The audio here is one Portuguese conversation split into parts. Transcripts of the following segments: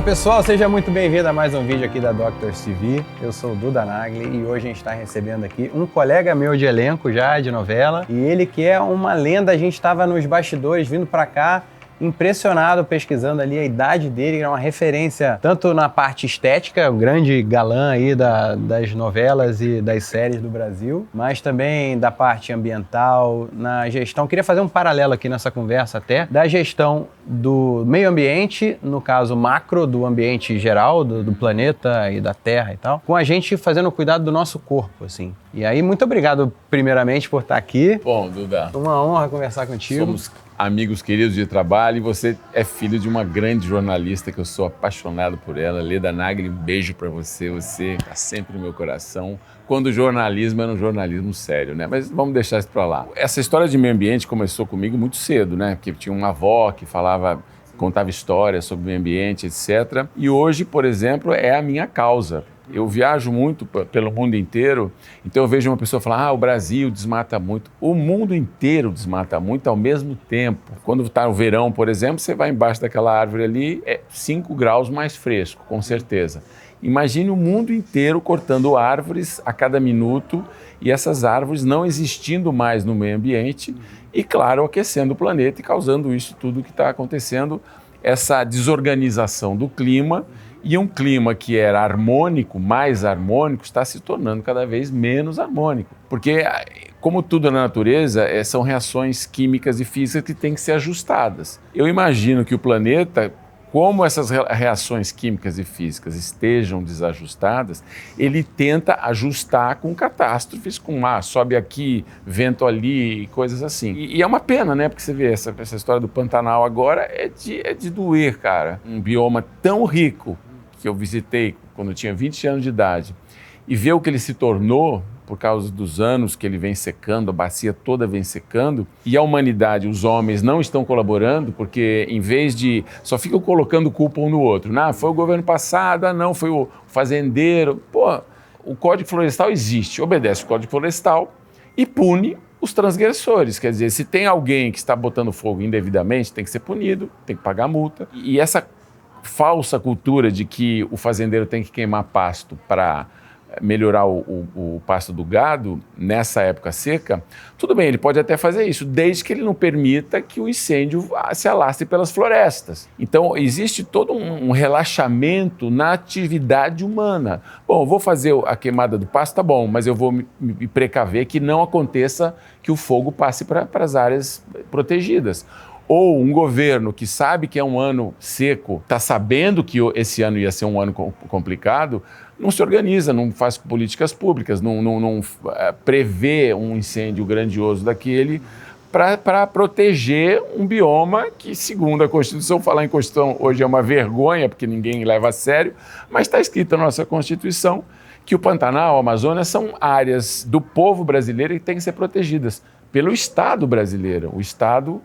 Fala pessoal, seja muito bem-vindo a mais um vídeo aqui da Doctors TV. Eu sou o Duda Nagli e hoje a gente está recebendo aqui um colega meu de elenco já, de novela. E ele que é uma lenda, a gente estava nos bastidores vindo para cá, impressionado, pesquisando ali a idade dele, que é uma referência tanto na parte estética, o grande galã aí das novelas e das séries do Brasil, mas também da parte ambiental, na gestão. Queria fazer um paralelo aqui nessa conversa até, da gestão do meio ambiente, no caso macro, do ambiente geral, do planeta e da Terra e tal, com a gente fazendo o cuidado do nosso corpo, assim. E aí, muito obrigado, primeiramente, por estar aqui. Bom, Duda. Uma honra conversar contigo. Somos amigos queridos de trabalho e você é filho de uma grande jornalista que eu sou apaixonado por ela, Leda Nagli. Um beijo pra você está sempre no meu coração. Quando o jornalismo era um jornalismo sério, né? Mas vamos deixar isso pra lá. Essa história de meio ambiente começou comigo muito cedo, né? Porque tinha uma avó que contava histórias sobre o meio ambiente, etc. E hoje, por exemplo, é a minha causa. Eu viajo muito pelo mundo inteiro, então eu vejo uma pessoa falar, o Brasil desmata muito. O mundo inteiro desmata muito ao mesmo tempo. Quando está no verão, por exemplo, você vai embaixo daquela árvore ali, é 5 graus mais fresco, com certeza. Imagine o mundo inteiro cortando árvores a cada minuto e essas árvores não existindo mais no meio ambiente e, claro, aquecendo o planeta e causando isso tudo que está acontecendo, essa desorganização do clima. E um clima que era harmônico, mais harmônico, está se tornando cada vez menos harmônico. Porque, como tudo na natureza, são reações químicas e físicas que têm que ser ajustadas. Eu imagino que o planeta, como essas reações químicas e físicas estejam desajustadas, ele tenta ajustar com catástrofes, com sobe aqui, vento ali, coisas assim. E é uma pena, né? Porque você vê, essa história do Pantanal agora é de doer, cara. Um bioma tão rico, que eu visitei quando eu tinha 20 anos de idade, e ver o que ele se tornou por causa dos anos que ele vem secando, a bacia toda vem secando, e a humanidade, os homens, não estão colaborando, porque em vez de... só ficam colocando culpa um no outro. Foi o governo passado, não, foi o fazendeiro. O Código Florestal existe, obedece o Código Florestal e pune os transgressores. Quer dizer, se tem alguém que está botando fogo indevidamente, tem que ser punido, tem que pagar multa. E essa falsa cultura de que o fazendeiro tem que queimar pasto para melhorar o pasto do gado nessa época seca, tudo bem, ele pode até fazer isso, desde que ele não permita que o incêndio se alastre pelas florestas. Então, existe todo um relaxamento na atividade humana. Bom, vou fazer a queimada do pasto, tá bom, mas eu vou me precaver que não aconteça que o fogo passe para as áreas protegidas. Ou um governo que sabe que é um ano seco, está sabendo que esse ano ia ser um ano complicado, não se organiza, não faz políticas públicas, não prevê um incêndio grandioso daquele para proteger um bioma que, segundo a Constituição, falar em Constituição hoje é uma vergonha, porque ninguém leva a sério, mas está escrito na nossa Constituição que o Pantanal, a Amazônia, são áreas do povo brasileiro que têm que ser protegidas pelo Estado brasileiro, o Estado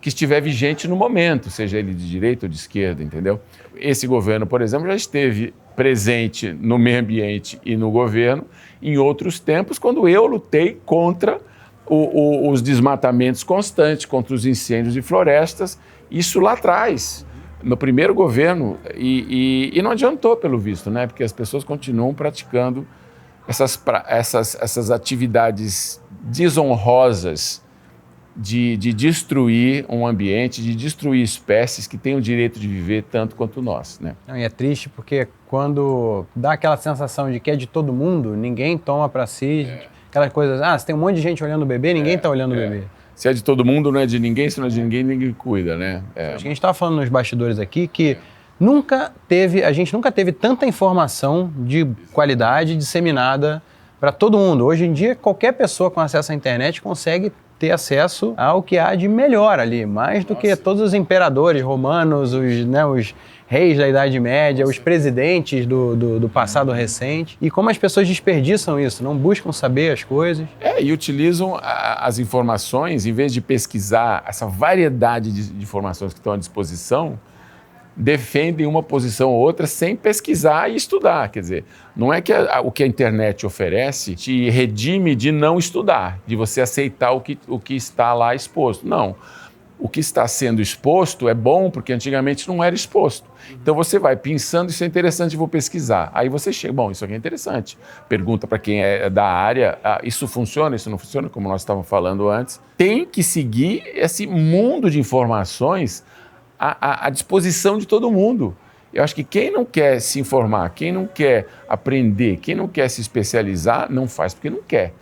que estiver vigente no momento, seja ele de direita ou de esquerda, entendeu? Esse governo, por exemplo, já esteve presente no meio ambiente e no governo em outros tempos, quando eu lutei contra os desmatamentos constantes, contra os incêndios de florestas, isso lá atrás, no primeiro governo, e não adiantou, pelo visto, né? Porque as pessoas continuam praticando essas atividades desonrosas de destruir um ambiente, de destruir espécies que têm o direito de viver tanto quanto nós, né? E é triste porque quando dá aquela sensação de que é de todo mundo, ninguém toma para si, aquelas coisas, se tem um monte de gente olhando o bebê, ninguém está olhando o bebê. Se é de todo mundo, não é de ninguém, se não é de ninguém, ninguém cuida, né? Acho que a gente estava falando nos bastidores aqui que a gente nunca teve tanta informação de qualidade disseminada para todo mundo. Hoje em dia, qualquer pessoa com acesso à internet consegue ter acesso ao que há de melhor ali, mais do que todos os imperadores romanos, os reis da Idade Média, os presidentes do passado recente. E como as pessoas desperdiçam isso, não buscam saber as coisas. E utilizam as informações, em vez de pesquisar essa variedade de informações que estão à disposição, defendem uma posição ou outra sem pesquisar e estudar. Quer dizer, não é que o que a internet oferece te redime de não estudar, de você aceitar o que está lá exposto. Não. o que está sendo exposto é bom, porque antigamente não era exposto. Então você vai pensando, isso é interessante, vou pesquisar. Aí você chega, bom, isso aqui é interessante. Pergunta para quem é da área, isso funciona, isso não funciona, como nós estávamos falando antes. Tem que seguir esse mundo de informações à disposição de todo mundo. Eu acho que quem não quer se informar, quem não quer aprender, quem não quer se especializar, não faz porque não quer.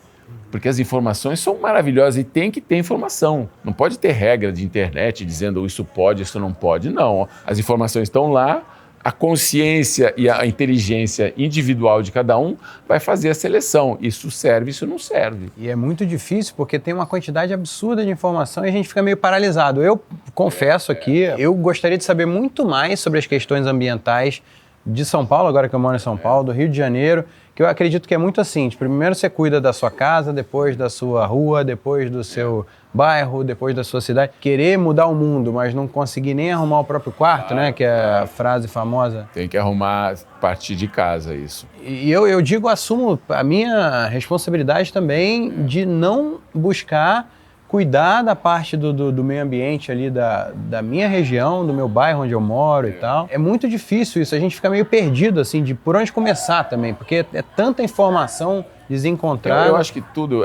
Porque as informações são maravilhosas e tem que ter informação. Não pode ter regra de internet dizendo isso pode, isso não pode. Não, as informações estão lá, a consciência e a inteligência individual de cada um vai fazer a seleção. Isso serve, isso não serve. E é muito difícil porque tem uma quantidade absurda de informação e a gente fica meio paralisado. Eu confesso aqui, eu gostaria de saber muito mais sobre as questões ambientais de São Paulo, agora que eu moro em São Paulo, do Rio de Janeiro, que eu acredito que é muito assim, primeiro você cuida da sua casa, depois da sua rua, depois do seu bairro, depois da sua cidade. Querer mudar o mundo, mas não conseguir nem arrumar o próprio quarto, né, que é a frase famosa. Tem que arrumar a partir de casa isso. E eu digo, assumo a minha responsabilidade também de não buscar cuidar da parte do meio ambiente ali da minha região, do meu bairro onde eu moro e tal. É muito difícil isso, a gente fica meio perdido, assim, de por onde começar também, porque é tanta informação desencontrada. Eu acho que tudo,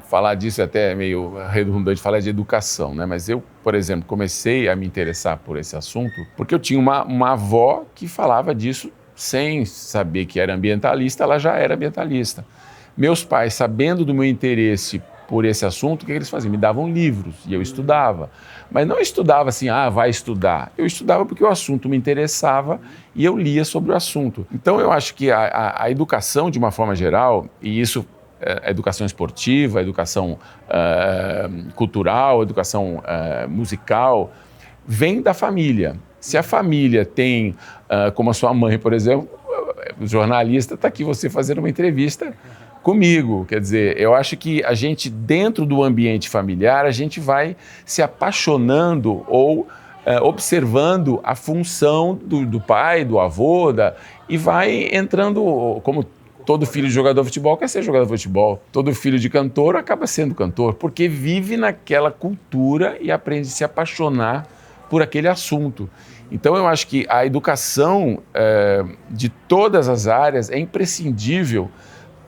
falar disso é até meio redundante, falar de educação, né? Mas eu, por exemplo, comecei a me interessar por esse assunto porque eu tinha uma avó que falava disso sem saber que era ambientalista, ela já era ambientalista. Meus pais, sabendo do meu interesse por esse assunto, o que eles faziam? Me davam livros e eu estudava. Mas não estudava assim, vai estudar. Eu estudava porque o assunto me interessava e eu lia sobre o assunto. Então eu acho que a educação, de uma forma geral, e isso, a educação esportiva, a educação cultural, a educação musical, vem da família. Se a família tem, como a sua mãe, por exemplo, jornalista, está aqui você fazendo uma entrevista comigo, quer dizer, eu acho que a gente, dentro do ambiente familiar, a gente vai se apaixonando ou observando a função do pai, do avô, e vai entrando, como todo filho de jogador de futebol quer ser jogador de futebol, todo filho de cantor acaba sendo cantor, porque vive naquela cultura e aprende a se apaixonar por aquele assunto. Então eu acho que a educação de todas as áreas é imprescindível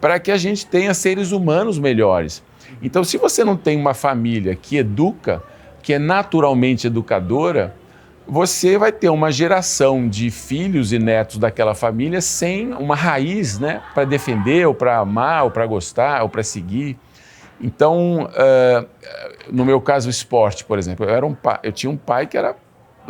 para que a gente tenha seres humanos melhores. Então, se você não tem uma família que educa, que é naturalmente educadora, você vai ter uma geração de filhos e netos daquela família sem uma raiz, né, para defender, ou para amar, ou para gostar, ou para seguir. Então, no meu caso, o esporte, por exemplo, eu tinha um pai que era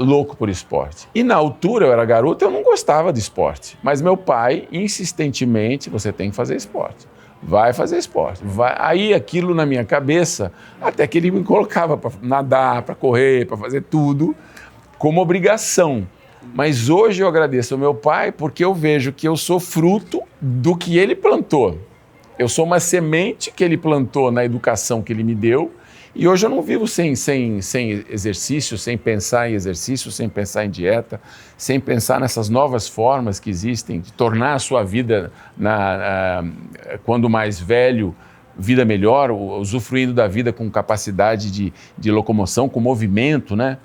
louco por esporte. E na altura, eu era garoto, eu não gostava de esporte. Mas meu pai, insistentemente, você tem que fazer esporte. Vai fazer esporte. Aí aquilo na minha cabeça, até que ele me colocava para nadar, para correr, para fazer tudo, como obrigação. Mas hoje eu agradeço ao meu pai porque eu vejo que eu sou fruto do que ele plantou. Eu sou uma semente que ele plantou na educação que ele me deu. E hoje eu não vivo sem exercício, sem pensar em exercício, sem pensar em dieta, sem pensar nessas novas formas que existem de tornar a sua vida, quando mais velho, vida melhor, usufruindo da vida com capacidade de locomoção, com movimento, né?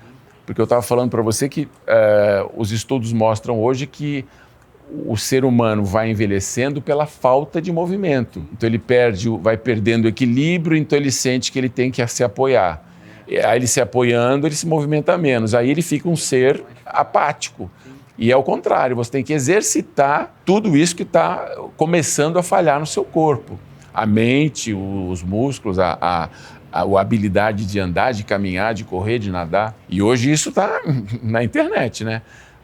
Porque eu estava falando para você que os estudos mostram hoje que o ser humano vai envelhecendo pela falta de movimento. Então ele vai perdendo o equilíbrio, então ele sente que ele tem que se apoiar. Aí ele se apoiando, ele se movimenta menos. Aí ele fica um ser apático. E é o contrário, você tem que exercitar tudo isso que está começando a falhar no seu corpo. A mente, os músculos, a habilidade de andar, de caminhar, de correr, de nadar. E hoje isso está na internet, né?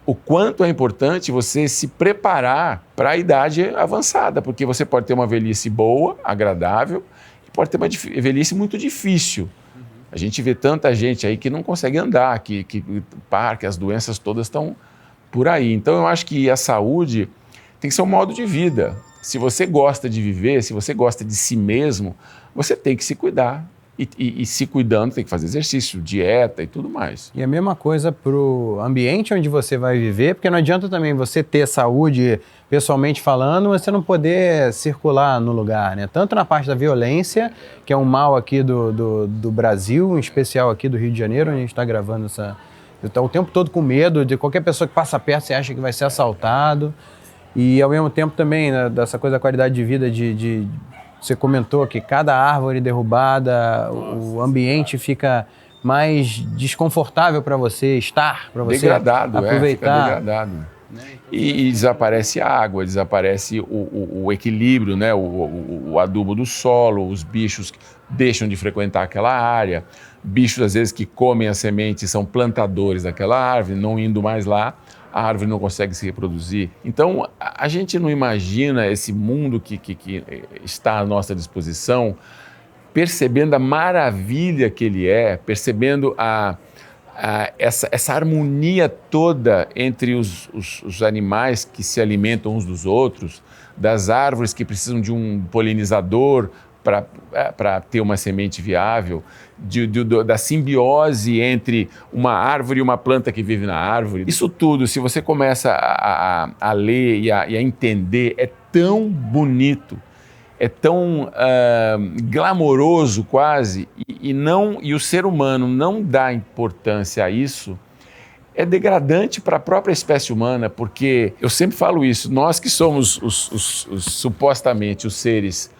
O quanto é importante você se preparar para a idade avançada, porque você pode ter uma velhice boa, agradável, e pode ter uma velhice muito difícil. A gente vê tanta gente aí que não consegue andar, que as doenças todas estão por aí. Então eu acho que a saúde tem que ser um modo de vida. Se você gosta de viver, se você gosta de si mesmo, você tem que se cuidar e se cuidando, tem que fazer exercício, dieta e tudo mais. E a mesma coisa para o ambiente onde você vai viver, porque não adianta também você ter saúde pessoalmente falando, mas você não poder circular no lugar, né? Tanto na parte da violência, que é um mal aqui do Brasil, em especial aqui do Rio de Janeiro, onde a gente está gravando essa... Está o tempo todo com medo de qualquer pessoa que passa perto, você acha que vai ser assaltado. E ao mesmo tempo também, né, dessa coisa da qualidade de vida, você comentou que cada árvore derrubada, o ambiente fica mais desconfortável para você estar, para você degradado, aproveitar. Fica degradado. E desaparece a água, desaparece o equilíbrio, né? O adubo do solo, os bichos deixam de frequentar aquela área, bichos às vezes que comem as sementes são plantadores daquela árvore, não indo mais lá, a árvore não consegue se reproduzir. Então, a gente não imagina esse mundo que está à nossa disposição, percebendo a maravilha que ele é, percebendo essa harmonia toda entre os animais que se alimentam uns dos outros, das árvores que precisam de um polinizador para ter uma semente viável, da simbiose entre uma árvore e uma planta que vive na árvore. Isso tudo, se você começa a ler e a entender, é tão bonito, é tão glamouroso quase, e o ser humano não dá importância a isso, é degradante para a própria espécie humana, porque eu sempre falo isso, nós que somos supostamente os seres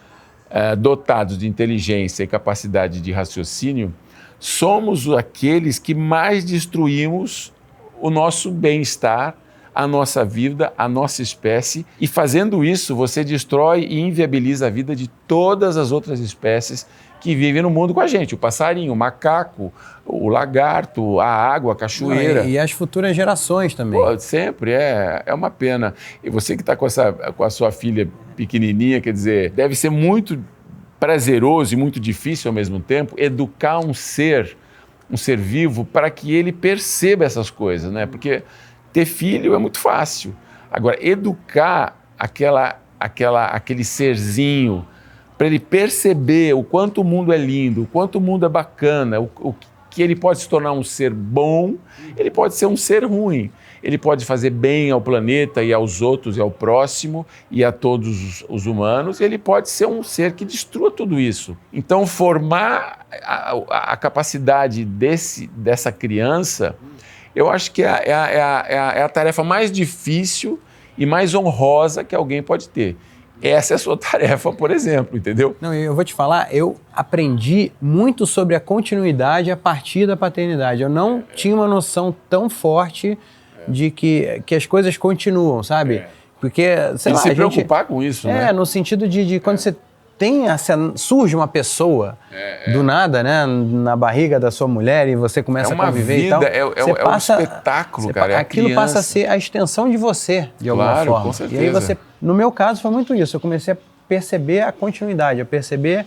dotados de inteligência e capacidade de raciocínio, somos aqueles que mais destruímos o nosso bem-estar, a nossa vida, a nossa espécie, e fazendo isso você destrói e inviabiliza a vida de todas as outras espécies que vivem no mundo com a gente, o passarinho, o macaco, o lagarto, a água, a cachoeira. E as futuras gerações também. Pô, sempre, é uma pena. E você que está com a sua filha pequenininha, quer dizer, deve ser muito prazeroso e muito difícil ao mesmo tempo educar um ser vivo para que ele perceba essas coisas, né? Porque ter filho é muito fácil. Agora, educar aquele serzinho para ele perceber o quanto o mundo é lindo, o quanto o mundo é bacana, o que ele pode se tornar um ser bom, ele pode ser um ser ruim. Ele pode fazer bem ao planeta e aos outros e ao próximo e a todos os humanos, ele pode ser um ser que destrua tudo isso. Então, formar a capacidade dessa criança, eu acho que é a tarefa mais difícil e mais honrosa que alguém pode ter. Essa é a sua tarefa, por exemplo, entendeu? Não, eu vou te falar, eu aprendi muito sobre a continuidade a partir da paternidade. Eu não tinha uma noção tão forte de que as coisas continuam, sabe? Porque, sei lá, se preocupar com isso, né? No sentido de quando você surge uma pessoa do nada, né, na barriga da sua mulher e você começa a conviver vida, e tal. É um espetáculo, cara. Aquilo passa a ser a extensão de você, de alguma forma. Com certeza. E aí você, no meu caso, foi muito isso. Eu comecei a perceber a continuidade, a perceber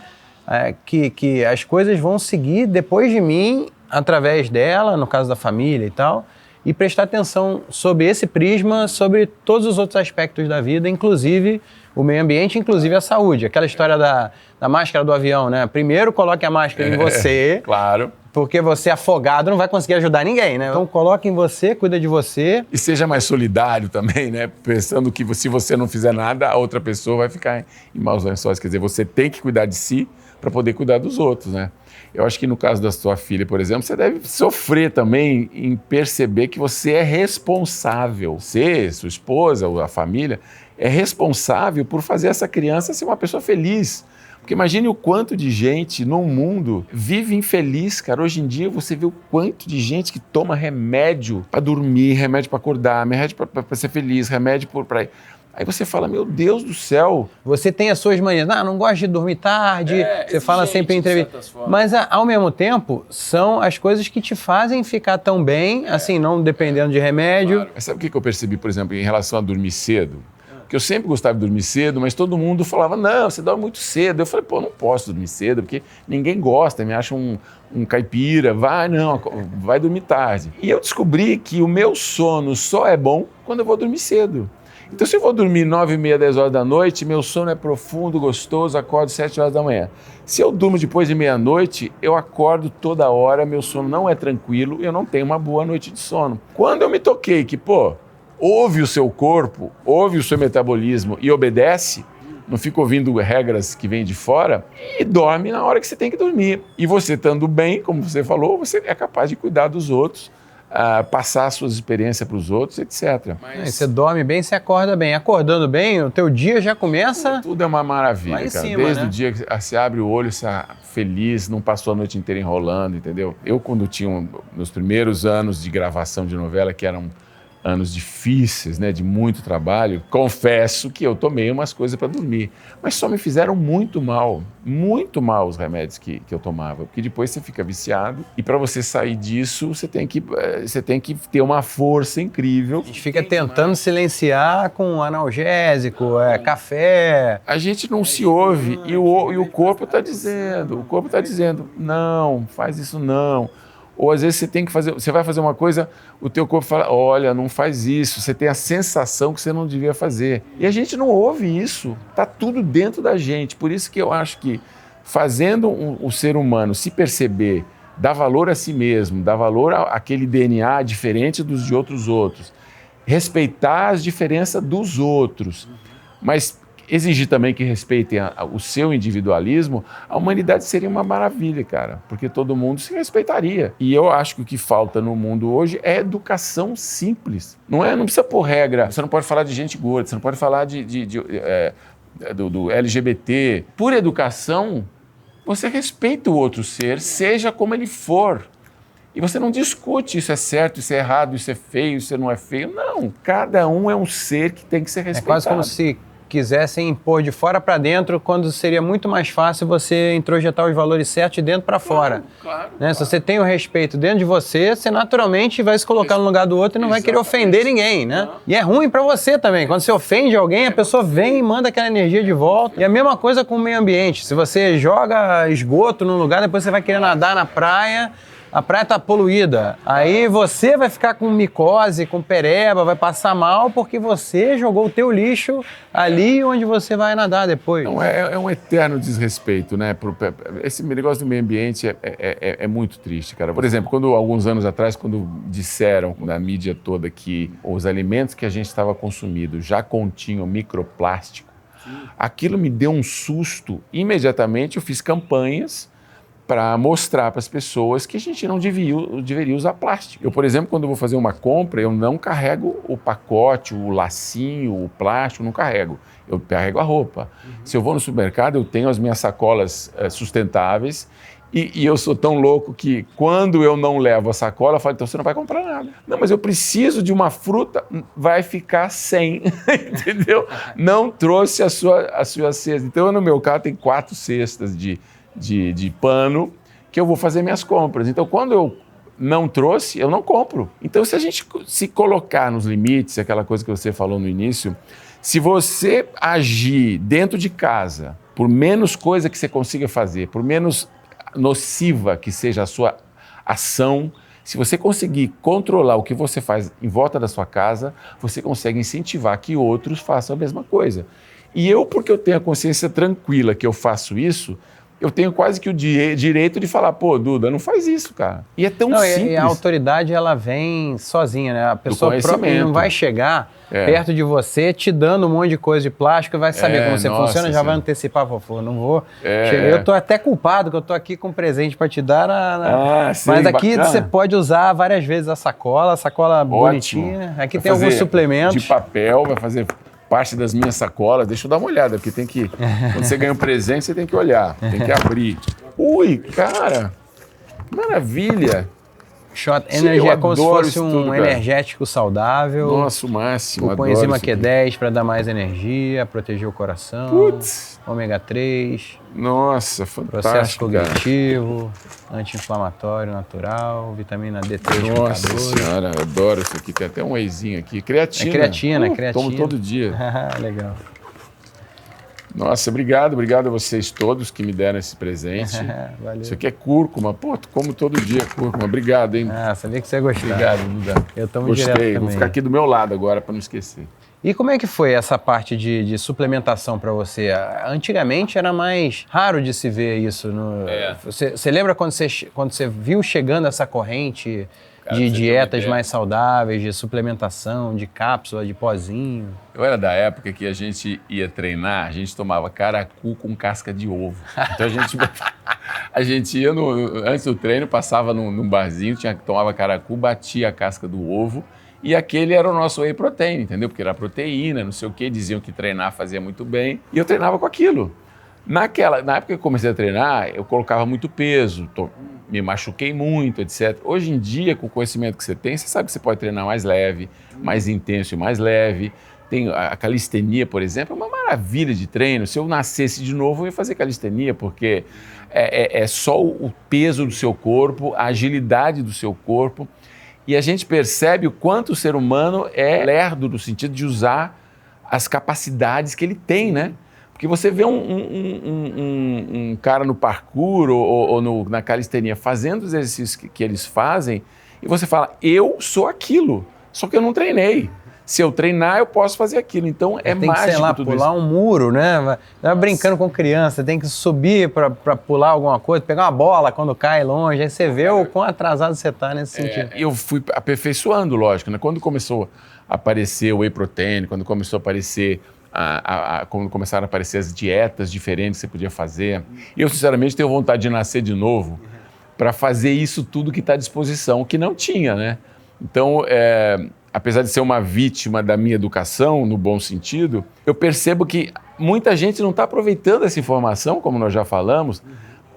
que as coisas vão seguir depois de mim, através dela, no caso da família e tal, e prestar atenção sobre esse prisma, sobre todos os outros aspectos da vida, inclusive o meio ambiente, inclusive a saúde. Aquela história da máscara do avião, né? Primeiro coloque a máscara em você, claro, porque você afogado não vai conseguir ajudar ninguém, né? Então coloque em você, cuida de você. E seja mais solidário também, né? Pensando que se você não fizer nada, a outra pessoa vai ficar em maus lençóis. Quer dizer, você tem que cuidar de si para poder cuidar dos outros, né? Eu acho que no caso da sua filha, por exemplo, você deve sofrer também em perceber que você é responsável. Você, sua esposa ou a família, é responsável por fazer essa criança ser uma pessoa feliz. Porque imagine o quanto de gente no mundo vive infeliz, cara. Hoje em dia você vê o quanto de gente que toma remédio para dormir, remédio para acordar, remédio para ser feliz, remédio para... Aí você fala, meu Deus do céu. Você tem as suas manias. Não gosto de dormir tarde. Você fala sempre em entrevista. Mas, ao mesmo tempo, são as coisas que te fazem ficar tão bem, assim, não dependendo de remédio. Claro. Mas sabe o que eu percebi, por exemplo, em relação a dormir cedo? Porque eu sempre gostava de dormir cedo, mas todo mundo falava, não, você dorme muito cedo. Eu falei, não posso dormir cedo, porque ninguém gosta, me acha um caipira. Vai dormir tarde. E eu descobri que o meu sono só é bom quando eu vou dormir cedo. Então, se eu vou dormir 9h30, 10 horas da noite, meu sono é profundo, gostoso, acordo 7 horas da manhã. Se eu durmo depois de meia-noite, eu acordo toda hora, meu sono não é tranquilo, eu não tenho uma boa noite de sono. Quando eu me toquei que, ouve o seu corpo, ouve o seu metabolismo e obedece, não fica ouvindo regras que vêm de fora, e dorme na hora que você tem que dormir. E você estando bem, como você falou, você é capaz de cuidar dos outros, passar as suas experiências para os outros, etc. Mas você dorme bem, você acorda bem. Acordando bem, o teu dia já começa... Tudo é uma maravilha, cara. Cima, Desde né? o dia que você abre o olho, você é feliz, não passou a noite inteira enrolando, entendeu? Eu, quando tinha meus primeiros anos de gravação de novela, que eram anos difíceis, né, de muito trabalho, confesso que eu tomei umas coisas para dormir, mas só me fizeram muito mal os remédios que eu tomava, porque depois você fica viciado e para você sair disso, você tem que ter uma força incrível. A gente fica tentando silenciar com analgésico, café. A gente não se ouve e o corpo está dizendo, não, faz isso não. Ou às vezes você vai fazer uma coisa, o teu corpo fala, olha, não faz isso, você tem a sensação que você não devia fazer. E a gente não ouve isso, está tudo dentro da gente. Por isso que eu acho que fazendo o ser humano se perceber, dar valor a si mesmo, dar valor àquele DNA diferente dos de outros, respeitar as diferenças dos outros, mas exigir também que respeitem o seu individualismo, a humanidade seria uma maravilha, cara, porque todo mundo se respeitaria. E eu acho que o que falta no mundo hoje é educação simples. Não precisa pôr regra, você não pode falar de gente gorda, você não pode falar do LGBT. Por educação, você respeita o outro ser, seja como ele for. E você não discute isso é certo, isso é errado, isso é feio, isso não é feio. Não, cada um é um ser que tem que ser respeitado. É quase como se quisessem impor de fora para dentro, quando seria muito mais fácil você introjetar os valores certos de dentro para fora. Claro. Se você tem o respeito dentro de você, você naturalmente vai se colocar no lugar do outro e não vai querer ofender ninguém, né? E é ruim para você também. Quando você ofende alguém, a pessoa vem e manda aquela energia de volta. E a mesma coisa com o meio ambiente. Se você joga esgoto num lugar, depois você vai querer nadar na praia, a praia está poluída. Aí você vai ficar com micose, com pereba, vai passar mal porque você jogou o teu lixo ali onde você vai nadar depois. Não, é um eterno desrespeito, né? Esse negócio do meio ambiente é muito triste, cara. Por exemplo, alguns anos atrás, quando disseram na mídia toda que os alimentos que a gente estava consumindo já continham microplástico, aquilo me deu um susto. Imediatamente eu fiz campanhas para mostrar para as pessoas que a gente não deveria usar plástico. Eu, por exemplo, quando vou fazer uma compra, eu não carrego o pacote, o lacinho, o plástico, não carrego. Eu carrego a roupa. Se eu vou no supermercado, eu tenho as minhas sacolas sustentáveis e eu sou tão louco que quando eu não levo a sacola, eu falo, então você não vai comprar nada. Não, mas eu preciso de uma fruta, vai ficar sem, entendeu? Não trouxe a sua cesta. Então, no meu carro tem 4 cestas de pano que eu vou fazer minhas compras. Então, quando eu não trouxe, eu não compro. Então, se a gente se colocar nos limites, aquela coisa que você falou no início, se você agir dentro de casa, por menos coisa que você consiga fazer, por menos nociva que seja a sua ação, se você conseguir controlar o que você faz em volta da sua casa, você consegue incentivar que outros façam a mesma coisa. E eu, porque eu tenho a consciência tranquila que eu faço isso, eu tenho quase que o direito de falar, pô, Duda, não faz isso, cara. E é tão simples. E a autoridade, ela vem sozinha, né? A pessoa própria não vai chegar perto de você te dando um monte de coisa de plástico, vai saber como você funciona, já vai antecipar, pô, não vou. Eu tô até culpado que eu tô aqui com um presente para te dar, mas aqui bacana. Você pode usar várias vezes a sacola bonitinha. Aqui tem alguns suplementos. De papel, vai fazer parte das minhas sacolas, deixa eu dar uma olhada, porque tem que, quando você ganha um presente, você tem que olhar, tem que abrir. Ui, cara, maravilha. Shot Energy é como se fosse um energético saudável. Nossa, o máximo. O coenzima Q10 para dar mais energia, proteger o coração. Putz. Ômega 3. Nossa, fantástico. Processo cognitivo, anti-inflamatório natural, vitamina D3. Nossa senhora, eu adoro isso aqui. Tem até um wheyzinho aqui. Creatina. Creatina. Tomo todo dia. Legal. Nossa, obrigado a vocês todos que me deram esse presente. Valeu. Isso aqui é cúrcuma. Pô, como todo dia cúrcuma. Obrigado, hein? Sabia que você ia gostar. Obrigado, Duda. Eu tomo Gostei. direto também. Vou ficar aqui do meu lado agora para não esquecer. E como é que foi essa parte de suplementação para você? Antigamente era mais raro de se ver isso. Você lembra quando você viu chegando essa corrente de dietas mais saudáveis, de suplementação, de cápsula, de pozinho? Eu era da época que a gente ia treinar, a gente tomava caracu com casca de ovo. Então a gente ia antes do treino, passava num barzinho, tomava caracu, batia a casca do ovo e aquele era o nosso whey protein, entendeu? Porque era proteína, não sei o quê, diziam que treinar fazia muito bem e eu treinava com aquilo. Na época que eu comecei a treinar, eu colocava muito peso, me machuquei muito, etc. Hoje em dia, com o conhecimento que você tem, você sabe que você pode treinar mais leve, mais intenso e mais leve. Tem a calistenia, por exemplo, é uma maravilha de treino. Se eu nascesse de novo, eu ia fazer calistenia, porque é só o peso do seu corpo, a agilidade do seu corpo. E a gente percebe o quanto o ser humano é lerdo no sentido de usar as capacidades que ele tem, né? Porque você vê um cara no parkour ou na calistenia fazendo os exercícios que eles fazem e você fala, eu sou aquilo, só que eu não treinei. Se eu treinar, eu posso fazer aquilo. Então é mágico tudo isso. Tem que, sei lá, pular um muro, né? Vai brincando com criança, tem que subir para pular alguma coisa, pegar uma bola quando cai longe, aí você vê o quão atrasado você está nesse sentido. Eu fui aperfeiçoando, lógico, né? Quando começou a aparecer o whey protein, quando começou a aparecer quando começaram a aparecer as dietas diferentes que você podia fazer. E eu, sinceramente, tenho vontade de nascer de novo para fazer isso tudo que está à disposição, que não tinha, né? Então, apesar de ser uma vítima da minha educação, no bom sentido, eu percebo que muita gente não está aproveitando essa informação, como nós já falamos,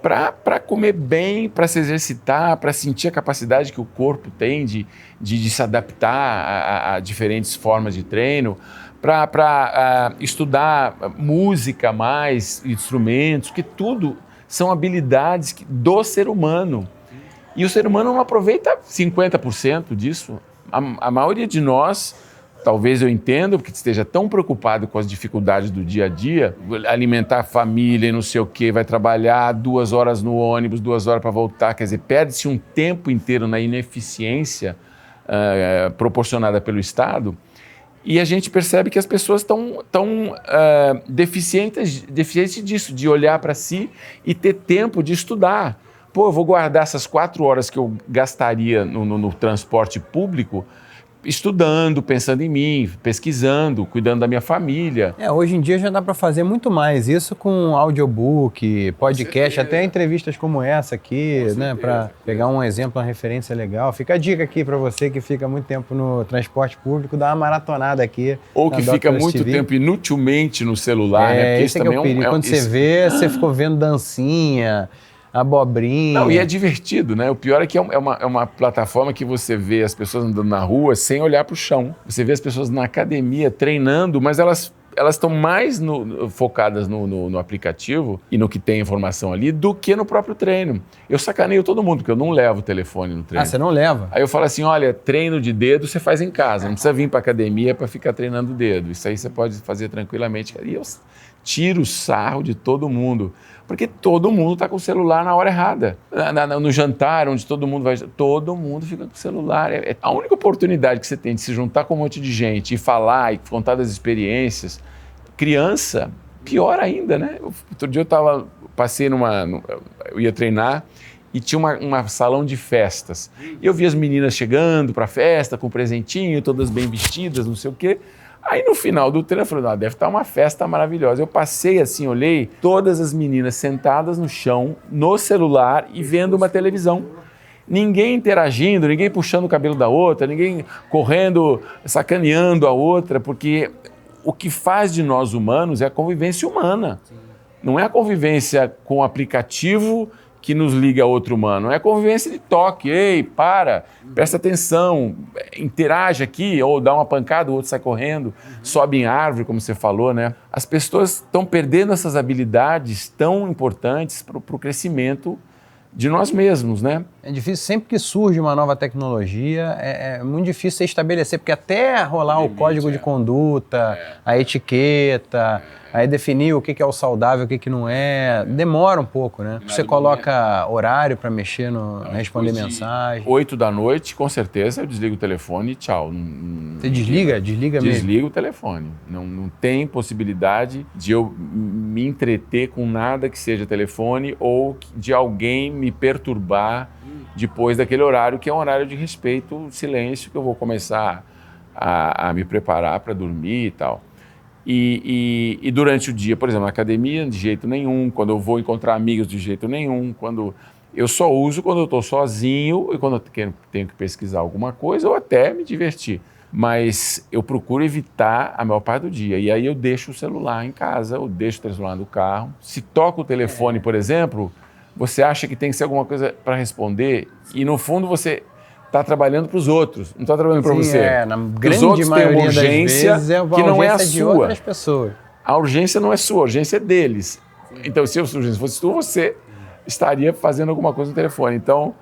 para comer bem, para se exercitar, para sentir a capacidade que o corpo tem de se adaptar a diferentes formas de treino, para estudar música mais, instrumentos, que tudo são habilidades do ser humano. E o ser humano não aproveita 50% disso. A maioria de nós, talvez eu entenda, porque esteja tão preocupado com as dificuldades do dia a dia, alimentar a família e não sei o quê, vai trabalhar 2 horas no ônibus, 2 horas para voltar, quer dizer, perde-se um tempo inteiro na ineficiência proporcionada pelo Estado. E a gente percebe que as pessoas estão deficientes disso, de olhar para si e ter tempo de estudar. Pô, eu vou guardar essas 4 horas que eu gastaria no transporte público estudando, pensando em mim, pesquisando, cuidando da minha família. Hoje em dia já dá para fazer muito mais isso com audiobook, podcast, até entrevistas como essa aqui, né? Para pegar um exemplo, uma referência legal. Fica a dica aqui para você que fica muito tempo no transporte público, dá uma maratonada aqui. Ou que fica muito tempo inutilmente no celular, né? Porque isso também é o perigo. Quando você vê, você ficou vendo dancinha, abobrinha. Não, e é divertido, né? O pior é que é uma plataforma que você vê as pessoas andando na rua sem olhar para o chão. Você vê as pessoas na academia treinando, mas elas estão mais focadas no aplicativo e no que tem informação ali do que no próprio treino. Eu sacaneio todo mundo, porque eu não levo o telefone no treino. Você não leva? Aí eu falo assim, olha, treino de dedo você faz em casa, não precisa vir para academia para ficar treinando o dedo. Isso aí você pode fazer tranquilamente. E eu tiro o sarro de todo mundo. Porque todo mundo está com o celular na hora errada. No jantar, onde todo mundo vai... Todo mundo fica com o celular. A única oportunidade que você tem de se juntar com um monte de gente e falar e contar das experiências. Criança, pior ainda, né? Outro dia eu ia treinar e tinha um salão de festas. E eu vi as meninas chegando para a festa com presentinho, todas bem vestidas, não sei o quê. Aí no final do treino eu falei, deve estar uma festa maravilhosa. Eu passei assim, olhei todas as meninas sentadas no chão, no celular e vendo uma televisão. Ninguém interagindo, ninguém puxando o cabelo da outra, ninguém correndo, sacaneando a outra, porque o que faz de nós humanos é a convivência humana. Não é a convivência com o aplicativo que nos liga a outro humano, é a convivência de toque. Ei, presta atenção, interage aqui, ou dá uma pancada, o outro sai correndo, sobe em árvore, como você falou, né? As pessoas estão perdendo essas habilidades tão importantes para o crescimento de nós mesmos, né? É difícil, sempre que surge uma nova tecnologia, é muito difícil você estabelecer, porque até rolar o código de conduta, a etiqueta, aí definir o que é o saudável, o que não é, demora um pouco, né? Você coloca horário para mexer no responder mensagem. 8 da noite, com certeza, eu desligo o telefone e tchau. Você desliga? Desliga mesmo? Desligo o telefone. Não tem possibilidade de eu me entreter com nada que seja telefone ou de alguém me perturbar depois daquele horário, que é um horário de respeito, silêncio, que eu vou começar a me preparar para dormir e tal. E durante o dia, por exemplo, na academia, de jeito nenhum. Quando eu vou encontrar amigos, de jeito nenhum. Quando eu só uso quando eu estou sozinho e quando eu tenho que pesquisar alguma coisa ou até me divertir. Mas eu procuro evitar a maior parte do dia. E aí eu deixo o celular em casa, eu deixo o celular no carro. Se toca o telefone, por exemplo, você acha que tem que ser alguma coisa para responder e, no fundo, você está trabalhando para os outros, não está trabalhando para você. Na grande maioria das vezes é uma que não é a urgência de sua. outras pessoas. A urgência não é sua, a urgência é deles. Então, se a urgência fosse sua, você estaria fazendo alguma coisa no telefone. Então,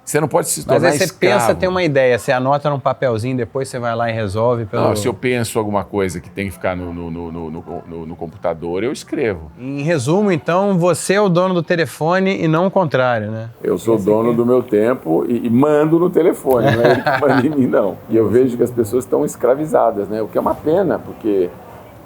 você não pode se tornar Mas aí você escravo. pensa, tem uma ideia, você anota num papelzinho, depois você vai lá e resolve. Não, se eu penso alguma coisa que tem que ficar no computador, eu escrevo. Em resumo, então, você é o dono do telefone e não o contrário, né? Eu sou dono do meu tempo e mando no telefone, não é ele que manda em mim, não. E eu vejo que as pessoas estão escravizadas, né? O que é uma pena, porque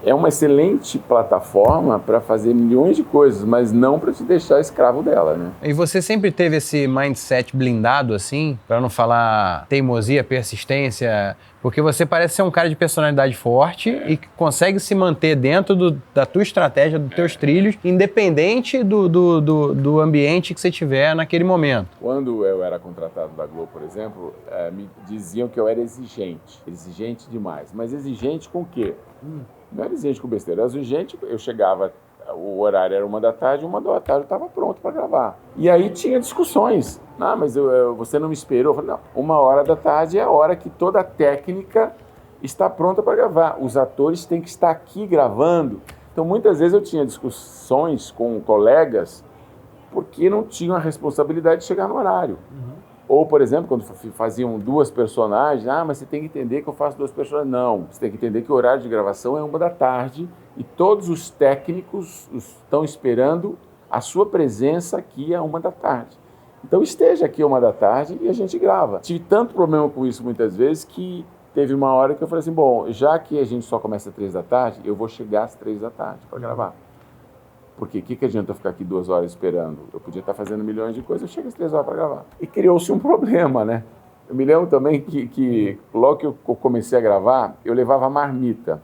é uma excelente plataforma para fazer milhões de coisas, mas não para te deixar escravo dela, né? E você sempre teve esse mindset blindado, assim, para não falar teimosia, persistência, porque você parece ser um cara de personalidade forte e que consegue se manter dentro da tua estratégia, dos teus trilhos, independente do ambiente que você tiver naquele momento. Quando eu era contratado da Globo, por exemplo, me diziam que eu era exigente demais. Mas exigente com o quê? Não era exigente com besteira, era exigente. Eu chegava, o horário era 1 da tarde, 1 da tarde eu estava pronto para gravar. E aí tinha discussões. Ah, mas você não me esperou? Eu falei, não, 1 da tarde é a hora que toda a técnica está pronta para gravar. Os atores têm que estar aqui gravando. Então, muitas vezes eu tinha discussões com colegas porque não tinham a responsabilidade de chegar no horário. Ou, por exemplo, quando faziam 2 personagens, mas você tem que entender que eu faço 2 personagens. Não, você tem que entender que o horário de gravação é 1 da tarde e todos os técnicos estão esperando a sua presença aqui a 1 da tarde. Então esteja aqui a 1 da tarde e a gente grava. Tive tanto problema com isso muitas vezes que teve uma hora que eu falei assim, bom, já que a gente só começa às 3 da tarde, eu vou chegar às 3 da tarde para gravar. Porque o que adianta ficar aqui 2 horas esperando? Eu podia estar fazendo milhões de coisas, eu chego às 3 horas para gravar. E criou-se um problema, né? Eu me lembro também que logo que eu comecei a gravar, eu levava marmita.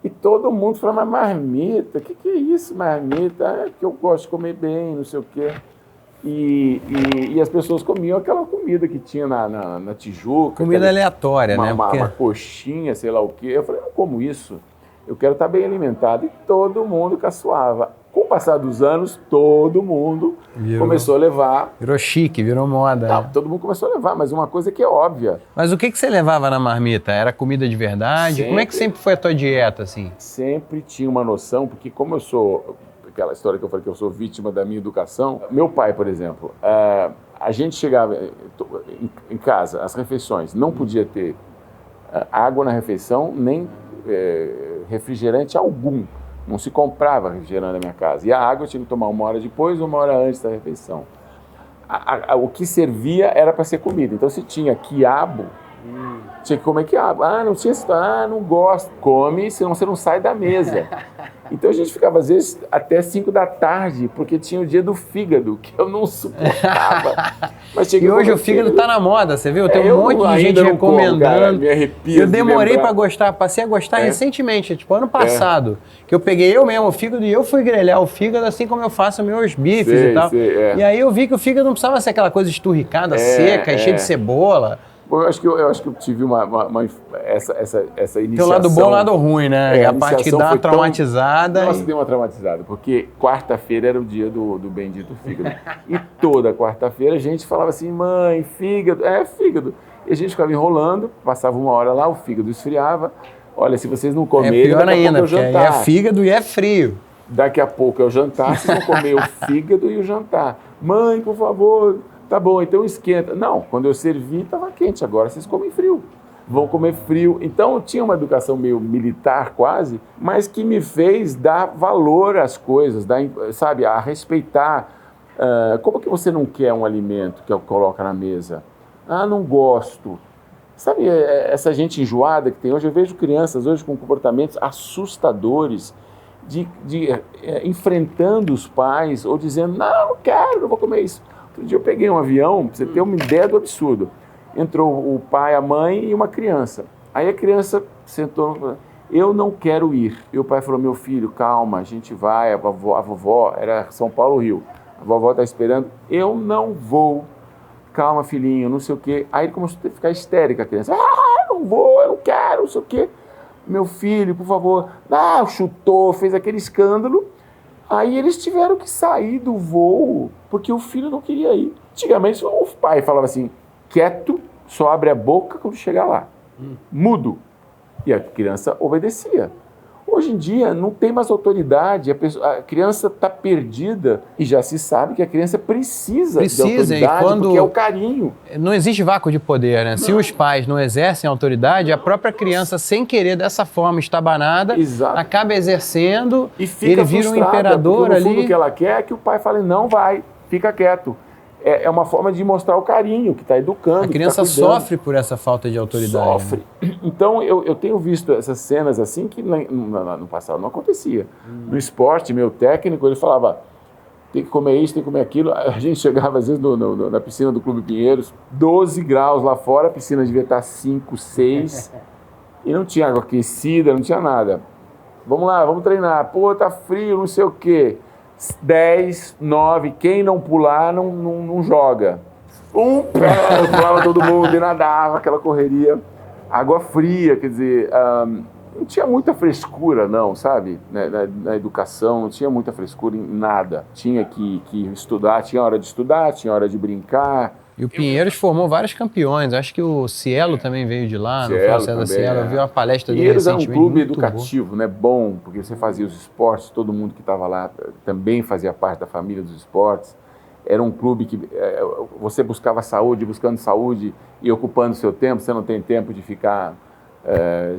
E todo mundo falava, mas marmita? O que é isso, marmita? É que eu gosto de comer bem, não sei o quê. E as pessoas comiam aquela comida que tinha na Tijuca. Comida aleatória, né? Uma coxinha, sei lá o quê. Eu falei, não como isso. Eu quero estar bem alimentado. E todo mundo caçoava. Com o passar dos anos, todo mundo começou a levar. Virou chique, virou moda. Não, todo mundo começou a levar, mas uma coisa que é óbvia. Mas o que você levava na marmita? Era comida de verdade? Como é que sempre foi a tua dieta, assim? Sempre tinha uma noção, porque como eu sou... Aquela história que eu falei que eu sou vítima da minha educação. Meu pai, por exemplo, a gente chegava em casa, as refeições, não podia ter água na refeição, nem refrigerante algum. Não se comprava refrigerante na minha casa. E a água eu tinha que tomar 1 hora depois ou 1 hora antes da refeição. O que servia era para ser comida. Então, se tinha quiabo, tinha que comer quiabo. Não tinha isso. Não gosto. Come, senão você não sai da mesa. Então, a gente ficava, às vezes, até 5 da tarde, porque tinha o dia do fígado, que eu não suportava. Mas e hoje o fígado tá na moda, você viu? Tem um monte de gente recomendando. Cara, me arrepio. Eu demorei para gostar, passei a gostar recentemente, tipo ano passado, que eu peguei eu mesmo o fígado e eu fui grelhar o fígado assim como eu faço meus bifes e tal. E aí eu vi que o fígado não precisava ser aquela coisa esturricada, seca, cheia de cebola. Eu acho que eu tive essa iniciação. Tem o lado bom e o lado ruim, né? A parte que dá uma traumatizada. Nossa, deu uma traumatizada, porque quarta-feira era o dia do bendito fígado. E toda quarta-feira a gente falava assim, mãe, fígado, fígado. E a gente ficava enrolando, passava 1 hora lá, o fígado esfriava. Olha, se vocês não comerem, pior ainda, porque é fígado e é frio. Daqui a pouco é o jantar, vocês vão comer o fígado e o jantar. Mãe, por favor, Tá bom, então esquenta. Não, quando eu servi, estava quente, agora vocês comem frio. Vão comer frio. Então, eu tinha uma educação meio militar quase, mas que me fez dar valor às coisas, sabe, a respeitar. Como que você não quer um alimento que coloca na mesa? Ah, não gosto. Sabe, essa gente enjoada que tem hoje, eu vejo crianças hoje com comportamentos assustadores, enfrentando os pais ou dizendo, não quero, não vou comer isso. Outro dia eu peguei um avião, pra você ter uma ideia do absurdo. Entrou o pai, a mãe e uma criança. Aí a criança sentou e falou, eu não quero ir. E o pai falou, meu filho, calma, a gente vai, a vovó era São Paulo, Rio. A vovó está esperando, eu não vou. Calma, filhinho, não sei o quê. Aí ele começou a ficar histérica, a criança. Não vou, eu não quero, não sei o quê. Meu filho, por favor. Chutou, fez aquele escândalo. Aí eles tiveram que sair do voo, porque o filho não queria ir. Antigamente o pai falava assim, quieto, só abre a boca quando chegar lá. Mudo. E a criança obedecia. Hoje em dia não tem mais autoridade, a criança está perdida e já se sabe que a criança precisa de autoridade porque é o carinho. Não existe vácuo de poder, né? Não. Se os pais não exercem autoridade, a própria criança, sem querer, dessa forma estabanada, acaba exercendo, e fica ele vira um imperador no ali. Fundo, o que ela quer é que o pai fale, não vai, fica quieto. É uma forma de mostrar o carinho, que está educando. A criança sofre por essa falta de autoridade. Sofre. Né? Então, eu tenho visto essas cenas assim que no passado não acontecia. No esporte, meu técnico, ele falava, tem que comer isso, tem que comer aquilo. A gente chegava, às vezes, na piscina do Clube Pinheiros, 12 graus lá fora, a piscina devia estar 5, 6, e não tinha água aquecida, não tinha nada. Vamos lá, vamos treinar. Pô, tá frio, não sei o quê. 10, 9, quem não pular não joga. Pulava todo mundo e nadava, aquela correria. Água fria, quer dizer, não tinha muita frescura não, sabe? Na educação, não tinha muita frescura em nada. Tinha que estudar, tinha hora de estudar, tinha hora de brincar. E o Pinheiros formou vários campeões. Acho que o Cielo também veio de lá, não foi o César Cielo. Eu vi uma palestra dele recentemente. Pinheiros era um clube educativo, né? Bom, porque você fazia os esportes, todo mundo que estava lá também fazia parte da família dos esportes. Era um clube que você buscava saúde, buscando saúde e ocupando seu tempo. Você não tem tempo de ficar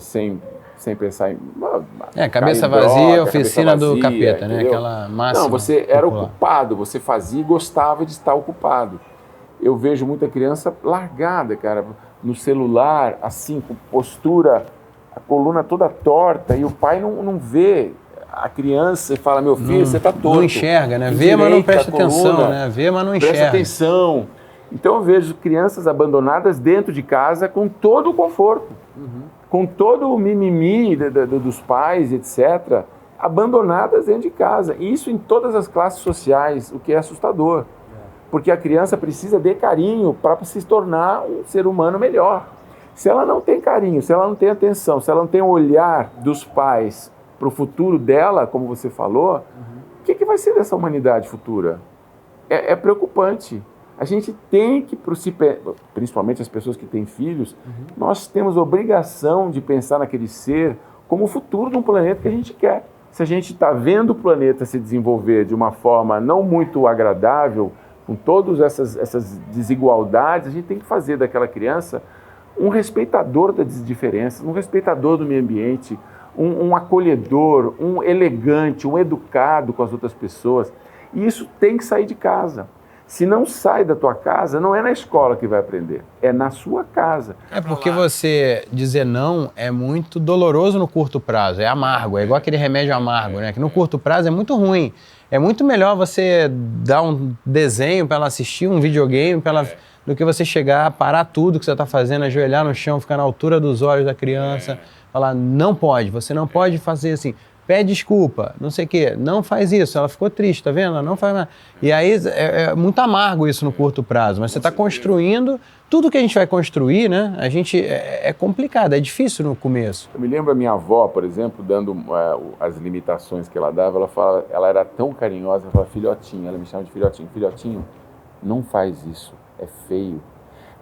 sem pensar em... cabeça vazia, oficina do capeta, né? Aquela máxima. Não, você era ocupado, você fazia e gostava de estar ocupado. Eu vejo muita criança largada, cara, no celular, assim, com postura, a coluna toda torta, e o pai não vê a criança e fala, meu filho, você está torto. Não enxerga, né? Vê, mas não presta atenção, né? Vê, mas não enxerga. Presta atenção. Então eu vejo crianças abandonadas dentro de casa com todo o conforto, com todo o mimimi dos pais, etc., abandonadas dentro de casa. E isso em todas as classes sociais, o que é assustador. Porque a criança precisa de carinho para se tornar um ser humano melhor. Se ela não tem carinho, se ela não tem atenção, se ela não tem o olhar dos pais para o futuro dela, como você falou, o que vai ser dessa humanidade futura? É preocupante. A gente tem que, principalmente as pessoas que têm filhos, nós temos a obrigação de pensar naquele ser como o futuro de um planeta que a gente quer. Se a gente está vendo o planeta se desenvolver de uma forma não muito agradável, com todas essas desigualdades, a gente tem que fazer daquela criança um respeitador das diferenças, um respeitador do meio ambiente, um acolhedor, um elegante, um educado com as outras pessoas. E isso tem que sair de casa. Se não sai da tua casa, não é na escola que vai aprender, é na sua casa. É porque você dizer não é muito doloroso no curto prazo, é amargo, é igual aquele remédio amargo, né? Que no curto prazo é muito ruim. É muito melhor você dar um desenho para ela assistir, um videogame, do que você chegar, parar tudo que você está fazendo, ajoelhar no chão, ficar na altura dos olhos da criança, falar, não pode, você não pode fazer assim. Pede desculpa, não sei o quê, não faz isso, ela ficou triste, tá vendo? Ela não faz nada. E aí é muito amargo isso no curto prazo, mas você está construindo, tudo que a gente vai construir, né? A gente é complicado, é difícil no começo. Eu me lembro a minha avó, por exemplo, dando as limitações que ela dava, ela era tão carinhosa, ela falava, filhotinho, ela me chama de filhotinho, filhotinho, não faz isso, é feio.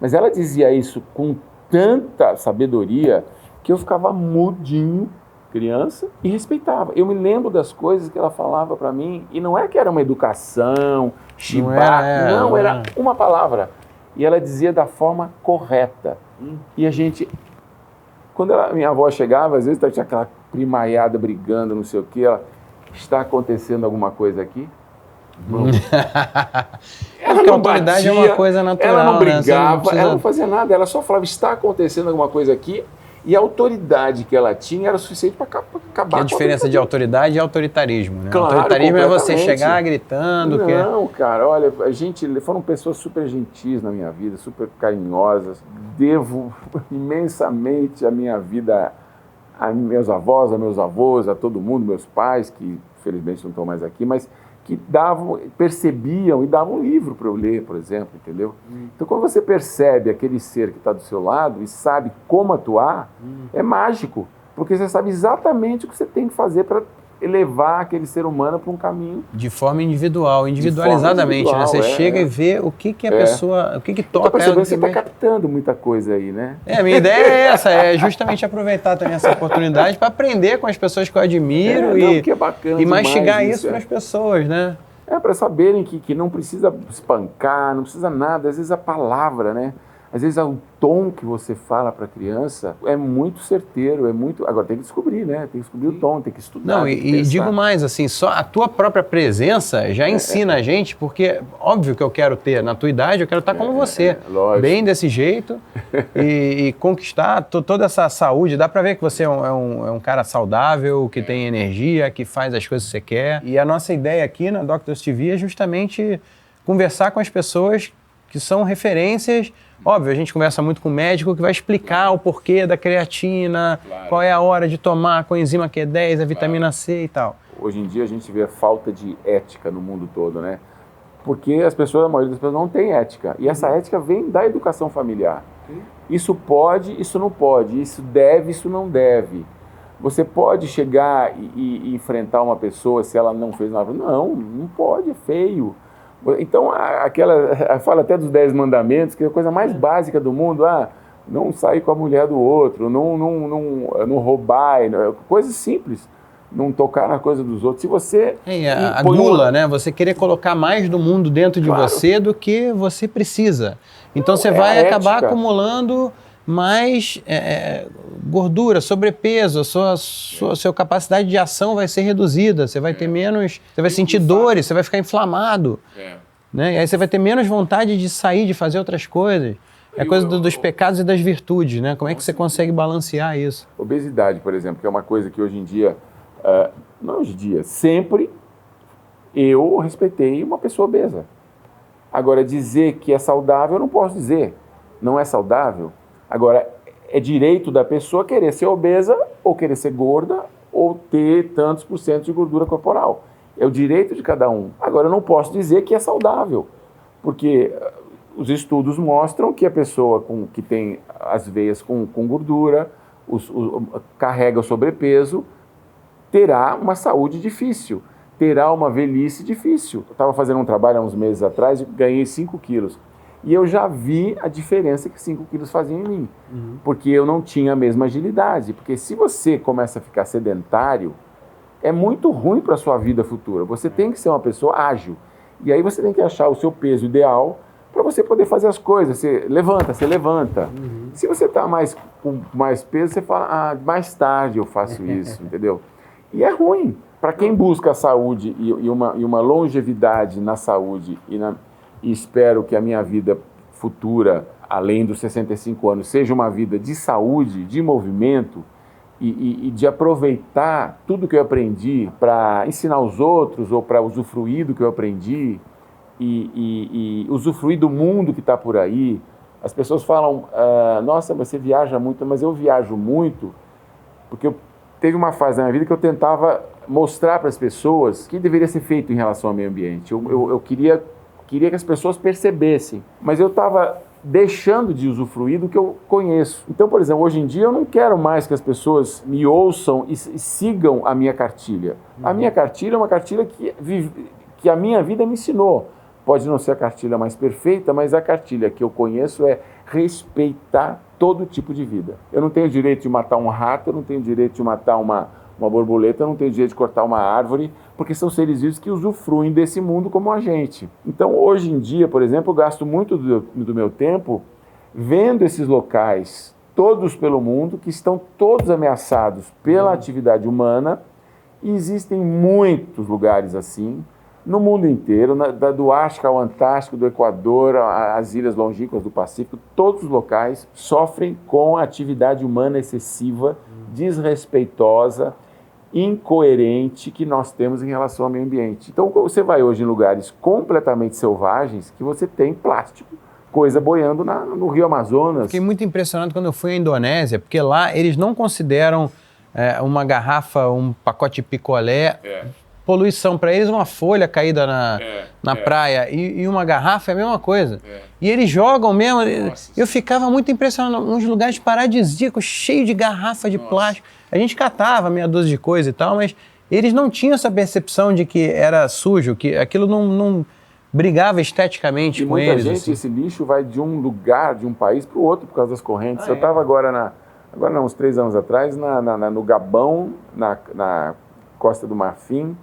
Mas ela dizia isso com tanta sabedoria que eu ficava mudinho, criança, e respeitava. Eu me lembro das coisas que ela falava para mim, e não é que era uma educação Não era uma palavra. E ela dizia da forma correta. E a gente... Quando minha avó chegava, às vezes tinha aquela primaiada brigando, não sei o quê. Ela, está acontecendo alguma coisa aqui? Não. Porque a autoridade é uma coisa natural. Ela não brigava, né? ela não fazia nada. Ela só falava, está acontecendo alguma coisa aqui. E a autoridade que ela tinha era suficiente para acabar com a diferença de autoridade e autoritarismo, né? Claro, autoritarismo é você chegar gritando. Não, cara, olha, foram pessoas super gentis na minha vida, super carinhosas. Devo imensamente a minha vida a meus avós, a meus avós, a todo mundo, meus pais, que felizmente não estão mais aqui, mas que percebiam e davam um livro para eu ler, por exemplo, entendeu? Então, quando você percebe aquele ser que está do seu lado e sabe como atuar, é mágico, porque você sabe exatamente o que você tem que fazer para elevar aquele ser humano para um caminho... De forma individual, individualizadamente, né? Você chega e vê o que a pessoa, o que toca ela. Percebendo que você está captando muita coisa aí, né? A minha ideia é essa, é justamente aproveitar também essa oportunidade para aprender com as pessoas que eu admiro e mastigar isso para as pessoas, né? Para saberem que não precisa espancar, não precisa nada, às vezes a palavra, né? Às vezes o tom que você fala para a criança é muito certeiro, é muito... Agora tem que descobrir, né? Tem que descobrir o tom, tem que estudar. Não, e digo mais, assim, só a tua própria presença já ensina a gente, porque óbvio que eu quero ter, na tua idade, eu quero estar como você, bem desse jeito e conquistar toda essa saúde. Dá para ver que você é um cara saudável, que tem energia, que faz as coisas que você quer. E a nossa ideia aqui na Doctors TV é justamente conversar com as pessoas que são referências. Óbvio, a gente conversa muito com o médico que vai explicar o porquê da creatina, qual é a hora de tomar, com a enzima Q10, a vitamina C e tal. Hoje em dia a gente vê a falta de ética no mundo todo, né? Porque a maioria das pessoas não tem ética. E essa ética vem da educação familiar. Isso pode, isso não pode, isso deve, isso não deve. Você pode chegar e enfrentar uma pessoa se ela não fez nada. Não pode, é feio. Então, fala até dos 10 mandamentos, que é a coisa mais básica do mundo, não sair com a mulher do outro, não roubar, coisas simples, não tocar na coisa dos outros. Se você... a gula, né? Você querer colocar mais do mundo dentro de você do que você precisa. Então, você vai acabar acumulando mais gordura, sobrepeso, a sua capacidade de ação vai ser reduzida, você vai ter menos, você vai sentir dores, você vai ficar inflamado, né? E aí você vai ter menos vontade de sair, de fazer outras coisas. É coisa dos pecados e das virtudes, né? Como é que você consegue balancear isso? Obesidade, por exemplo, que é uma coisa que hoje em dia, não hoje em dia, sempre eu respeitei uma pessoa obesa. Agora, dizer que é saudável, eu não posso dizer. Não é saudável. Agora, é direito da pessoa querer ser obesa ou querer ser gorda ou ter tantos % de gordura corporal. É o direito de cada um. Agora, eu não posso dizer que é saudável, porque os estudos mostram que a pessoa que tem as veias com gordura, carrega o sobrepeso, terá uma saúde difícil, terá uma velhice difícil. Eu estava fazendo um trabalho há uns meses atrás e ganhei 5 quilos. E eu já vi a diferença que 5 quilos faziam em mim, porque eu não tinha a mesma agilidade. Porque se você começa a ficar sedentário, é muito ruim para a sua vida futura. Você tem que ser uma pessoa ágil. E aí você tem que achar o seu peso ideal para você poder fazer as coisas. Você levanta. Se você está com mais peso, você fala, mais tarde eu faço isso, entendeu? E é ruim. Para quem busca a saúde e uma longevidade na saúde e espero que a minha vida futura, além dos 65 anos, seja uma vida de saúde, de movimento e de aproveitar tudo que eu aprendi para ensinar os outros ou para usufruir do que eu aprendi e usufruir do mundo que está por aí. As pessoas falam, nossa, você viaja muito, mas eu viajo muito porque teve uma fase na minha vida que eu tentava mostrar para as pessoas o que deveria ser feito em relação ao meio ambiente. Eu queria que as pessoas percebessem, mas eu estava deixando de usufruir do que eu conheço. Então, por exemplo, hoje em dia eu não quero mais que as pessoas me ouçam e sigam a minha cartilha. A minha cartilha é uma cartilha que a minha vida me ensinou. Pode não ser a cartilha mais perfeita, mas a cartilha que eu conheço é respeitar todo tipo de vida. Eu não tenho direito de matar um rato, eu não tenho direito de matar Uma borboleta não tem o direito de cortar uma árvore, porque são seres vivos que usufruem desse mundo como a gente. Então, hoje em dia, por exemplo, eu gasto muito do meu tempo vendo esses locais, todos pelo mundo, que estão todos ameaçados pela atividade humana, e existem muitos lugares assim, no mundo inteiro, do Ártico ao Antártico, do Equador, às ilhas longínquas do Pacífico, todos os locais sofrem com a atividade humana excessiva, desrespeitosa, incoerente que nós temos em relação ao meio ambiente. Então, você vai hoje em lugares completamente selvagens que você tem plástico, coisa boiando no Rio Amazonas. Fiquei muito impressionado quando eu fui à Indonésia, porque lá eles não consideram uma garrafa, um pacote de picolé, poluição. Para eles, uma folha caída na praia e uma garrafa é a mesma coisa. E eles jogam mesmo. Nossa. Eu ficava muito impressionado, uns lugares paradisíacos, cheios de garrafa de plástico. A gente catava meia dúzia de coisa e tal, mas eles não tinham essa percepção de que era sujo, que aquilo não brigava esteticamente com eles. E muita gente, esse lixo vai de um lugar, de um país para o outro por causa das correntes. Eu estava agora, uns 3 anos atrás, no Gabão, na Costa do Marfim,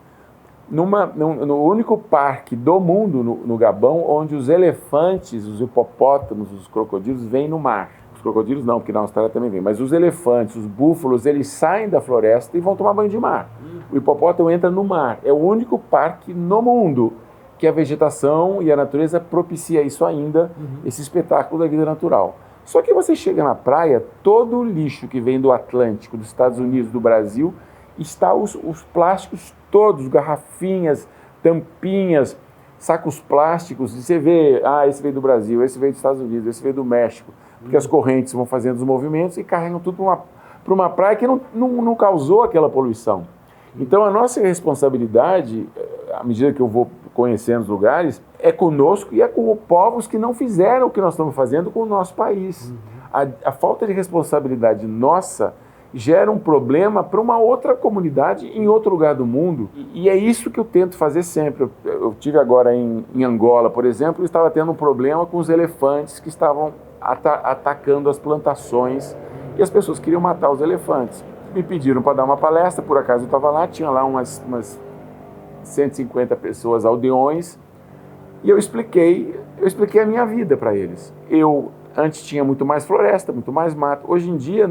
no único parque do mundo, no Gabão, onde os elefantes, os hipopótamos, os crocodilos vêm no mar. Os crocodilos não, porque na Austrália também vem, mas os elefantes, os búfalos, eles saem da floresta e vão tomar banho de mar. O hipopótamo entra no mar. É o único parque no mundo que a vegetação e a natureza propicia isso ainda, esse espetáculo da vida natural. Só que você chega na praia, todo o lixo que vem do Atlântico, dos Estados Unidos, do Brasil, está os plásticos todos, garrafinhas, tampinhas, sacos plásticos, e você vê, esse veio do Brasil, esse veio dos Estados Unidos, esse veio do México, porque as correntes vão fazendo os movimentos e carregam tudo para uma praia que não causou aquela poluição. Então a nossa responsabilidade, à medida que eu vou conhecendo os lugares, é conosco e é com os povos que não fizeram o que nós estamos fazendo com o nosso país. A falta de responsabilidade nossa gera um problema para uma outra comunidade em outro lugar do mundo. E é isso que eu tento fazer sempre. Eu tive agora em Angola, por exemplo, eu estava tendo um problema com os elefantes que estavam atacando as plantações e as pessoas queriam matar os elefantes. Me pediram para dar uma palestra, por acaso eu estava lá, tinha lá umas 150 pessoas, aldeões, e eu expliquei a minha vida para eles. Antes tinha muito mais floresta, muito mais mato. Hoje em dia,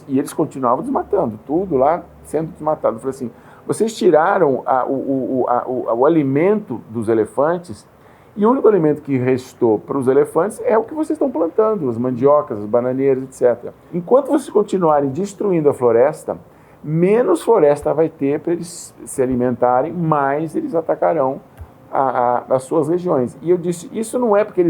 e eles continuavam desmatando, tudo lá sendo desmatado. Eu falei assim, vocês tiraram o alimento dos elefantes e o único alimento que restou para os elefantes é o que vocês estão plantando, as mandiocas, as bananeiras, etc. Enquanto vocês continuarem destruindo a floresta, menos floresta vai ter para eles se alimentarem, mais eles atacarão as suas regiões. E eu disse, isso não é porque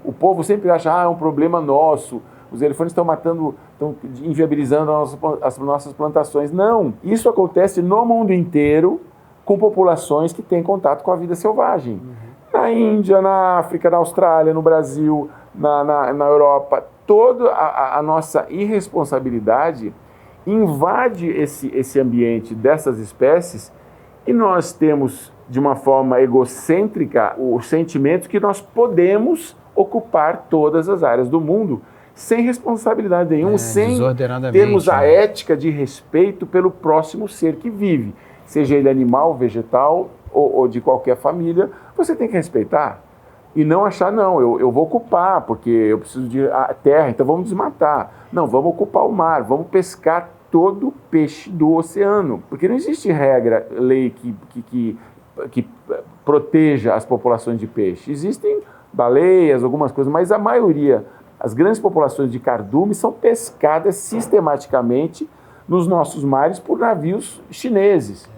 o povo sempre acha, é um problema nosso, os elefantes estão matando, estão inviabilizando as nossas plantações. Não, isso acontece no mundo inteiro com populações que têm contato com a vida selvagem. Na Índia, na África, na Austrália, no Brasil, na Europa, toda a nossa irresponsabilidade invade esse ambiente dessas espécies e nós temos, de uma forma egocêntrica, o sentimento que nós podemos ocupar todas as áreas do mundo sem responsabilidade nenhuma, sem termos a ética de respeito pelo próximo ser que vive, seja ele animal, vegetal ou de qualquer família, você tem que respeitar e não achar, não, eu vou ocupar porque eu preciso de terra, então vamos desmatar. Não, vamos ocupar o mar, vamos pescar todo o peixe do oceano, porque não existe regra, lei que proteja as populações de peixe. Existem baleias, algumas coisas, mas a maioria, as grandes populações de cardume são pescadas sistematicamente nos nossos mares por navios chineses,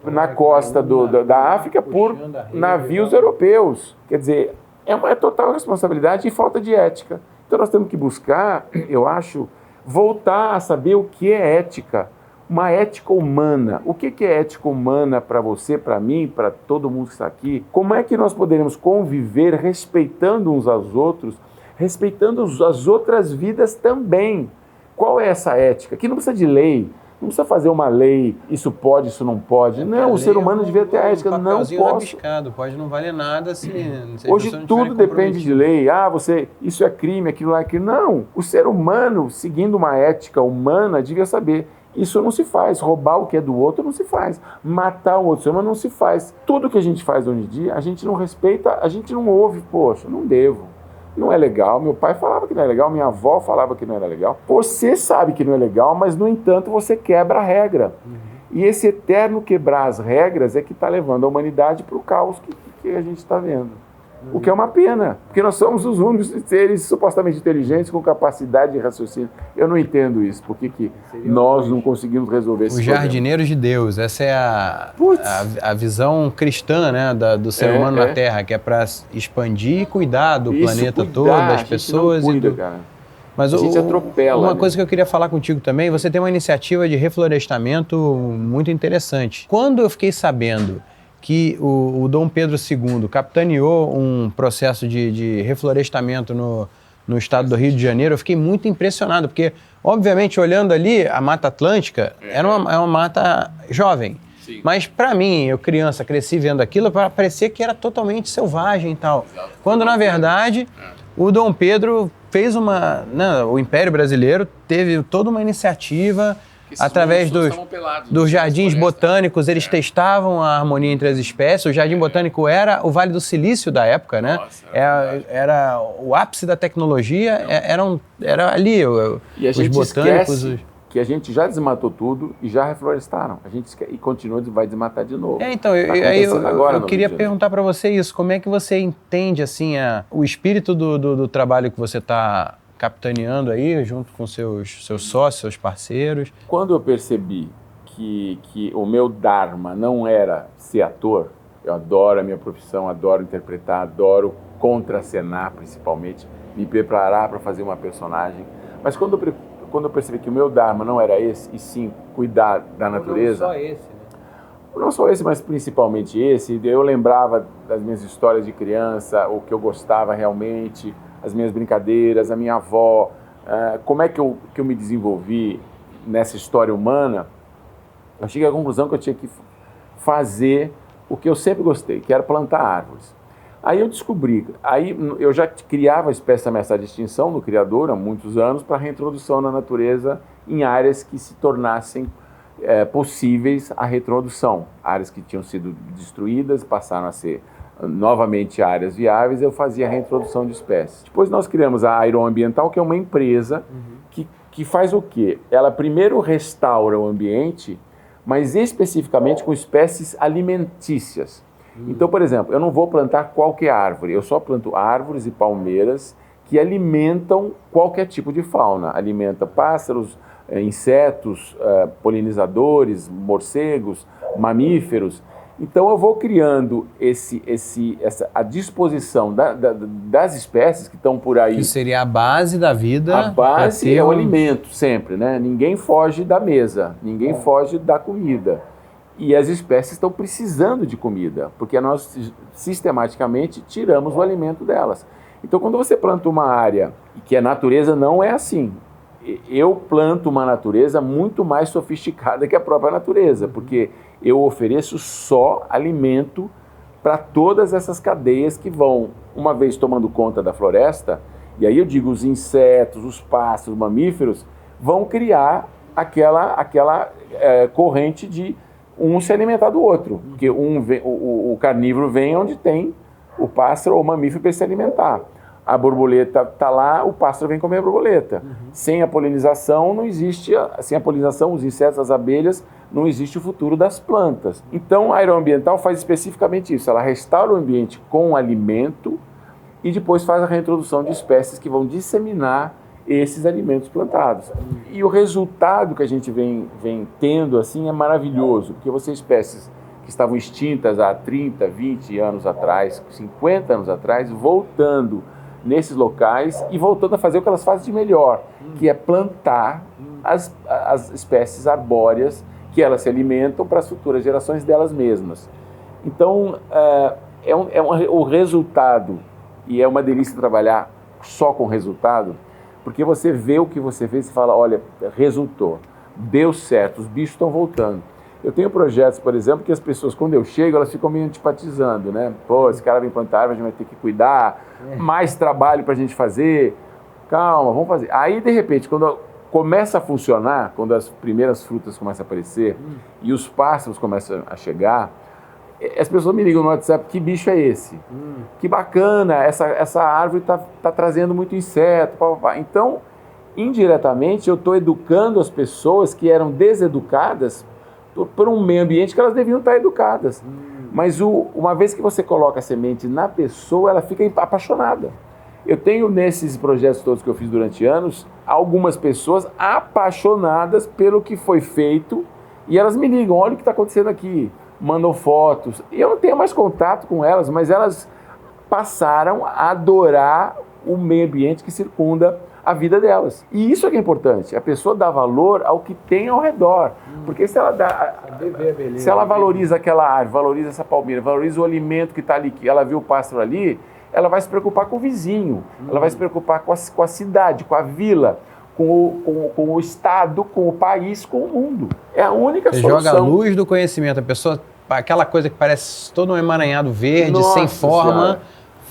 na costa da África, por navios europeus. Quer dizer, é uma total responsabilidade e falta de ética. Então nós temos que buscar, eu acho, voltar a saber o que é ética. Uma ética humana. O que é ética humana para você, para mim, para todo mundo que está aqui? Como é que nós poderemos conviver respeitando uns aos outros, respeitando as outras vidas também? Qual é essa ética? Que não precisa de lei, não precisa fazer uma lei, isso pode, isso não pode. Não, o ser humano devia ter a ética, não posso. Rabiscado, pode não valer nada se hoje tudo depende de lei. Isso é crime, aquilo é crime. Não, o ser humano, seguindo uma ética humana, devia saber Isso não se faz. Roubar o que é do outro não se faz. Matar o outro ser humano não se faz. Tudo que a gente faz hoje em dia, a gente não respeita, a gente não ouve. Poxa, não devo. Não é legal. Meu pai falava que não é legal, minha avó falava que não era legal. Você sabe que não é legal, mas, no entanto, você quebra a regra. E esse eterno quebrar as regras é que está levando a humanidade para o caos que a gente está vendo. O que é uma pena, porque nós somos os únicos seres supostamente inteligentes com capacidade de raciocínio. Eu não entendo isso. Por que nós não conseguimos resolver esse problema? Os jardineiros de Deus, essa é a visão cristã, né, do ser humano na Terra, que é para expandir e cuidar do planeta todo, das pessoas. Cuida, cara. Mas a gente atropela. Uma coisa que eu queria falar contigo também, você tem uma iniciativa de reflorestamento muito interessante. Quando eu fiquei sabendo que o Dom Pedro II capitaneou um processo de reflorestamento no estado do Rio de Janeiro, eu fiquei muito impressionado, porque, obviamente, olhando ali, a Mata Atlântica é uma mata jovem. Sim. Mas, para mim, eu criança, cresci vendo aquilo, parecia que era totalmente selvagem e tal. Exato. Quando, na verdade, o Dom Pedro fez o Império Brasileiro teve toda uma iniciativa. Através dos jardins botânicos, eles testavam a harmonia entre as espécies. O Jardim Botânico era o Vale do Silício da época, né? Nossa, era o ápice da tecnologia, era ali e a os gente botânicos. Que a gente já desmatou tudo e já reflorestaram. A gente continua, vai desmatar de novo. Então, eu queria perguntar para você isso. Como é que você entende assim, o espírito do trabalho que você está capitaneando aí, junto com seus sócios, seus parceiros? Quando eu percebi que o meu dharma não era ser ator, eu adoro a minha profissão, adoro interpretar, adoro contracenar, principalmente, me preparar para fazer uma personagem. Mas quando eu percebi que o meu dharma não era esse, e sim cuidar da natureza... Não só esse, né? Não só esse, mas principalmente esse. Eu lembrava das minhas histórias de criança, o que eu gostava realmente, as minhas brincadeiras, a minha avó, como é que eu me desenvolvi nessa história humana. Eu cheguei à conclusão que eu tinha que fazer o que eu sempre gostei, que era plantar árvores. Aí eu descobri, eu já criava a espécie ameaçada de extinção no Criador há muitos anos para reintrodução na natureza em áreas que se tornassem possíveis a reintrodução. Áreas que tinham sido destruídas passaram a ser novamente áreas viáveis, eu fazia a reintrodução de espécies. Depois nós criamos a Aeroambiental, que é uma empresa que faz o quê? Ela primeiro restaura o ambiente, mas especificamente com espécies alimentícias. Então, por exemplo, eu não vou plantar qualquer árvore, eu só planto árvores e palmeiras que alimentam qualquer tipo de fauna. Alimenta pássaros, insetos, polinizadores, morcegos, mamíferos. Então eu vou criando a disposição das espécies que estão por aí. Que seria a base da vida. A base é o alimento, sempre, né? Ninguém foge da mesa, ninguém foge da comida. E as espécies estão precisando de comida, porque nós sistematicamente tiramos o alimento delas. Então quando você planta uma área, que a natureza não é assim, eu planto uma natureza muito mais sofisticada que a própria natureza, porque eu ofereço só alimento para todas essas cadeias que vão, uma vez tomando conta da floresta, e aí eu digo os insetos, os pássaros, os mamíferos, vão criar aquela corrente de um se alimentar do outro, porque o carnívoro vem onde tem o pássaro ou o mamífero para se alimentar. A borboleta está lá, o pássaro vem comer a borboleta. Sem a polinização não existe, sem a polinização, os insetos, as abelhas, não existe o futuro das plantas. Então a aeroambiental faz especificamente isso, ela restaura o ambiente com alimento e depois faz a reintrodução de espécies que vão disseminar esses alimentos plantados. E o resultado que a gente vem tendo assim é maravilhoso, porque você espécies que estavam extintas há 30, 20 anos atrás, 50 anos atrás, voltando nesses locais e voltando a fazer o que elas fazem de melhor, que é plantar as espécies arbóreas que elas se alimentam para as futuras gerações delas mesmas. Então, o resultado, e é uma delícia trabalhar só com resultado, porque você vê o que você fez e fala, olha, resultou, deu certo, os bichos estão voltando. Eu tenho projetos, por exemplo, que as pessoas, quando eu chego, elas ficam me antipatizando, né? Pô, esse cara vem plantar árvore, a gente vai ter que cuidar, mais trabalho para a gente fazer. Calma, vamos fazer. Aí, de repente, quando começa a funcionar, quando as primeiras frutas começam a aparecer e os pássaros começam a chegar, as pessoas me ligam no WhatsApp, que bicho é esse? Que bacana, essa árvore tá trazendo muito inseto. Pá, pá, pá. Então, indiretamente, eu estou educando as pessoas que eram deseducadas por um meio ambiente que elas deviam estar educadas. Mas uma vez que você coloca a semente na pessoa, ela fica apaixonada. Eu tenho, nesses projetos todos que eu fiz durante anos, algumas pessoas apaixonadas pelo que foi feito e elas me ligam, olha o que está acontecendo aqui, mandam fotos. Eu não tenho mais contato com elas, mas elas passaram a adorar o meio ambiente que circunda a vida delas. E isso é que é importante, a pessoa dá valor ao que tem ao redor. Porque se ela valoriza aquela árvore, valoriza essa palmeira, valoriza o alimento que está ali, que ela viu o pássaro ali, ela vai se preocupar com o vizinho, ela vai se preocupar com a cidade, com a vila, com o estado, com o país, com o mundo. É a única solução. Joga a luz do conhecimento, a pessoa, aquela coisa que parece todo um emaranhado verde, Nossa sem forma, Senhora.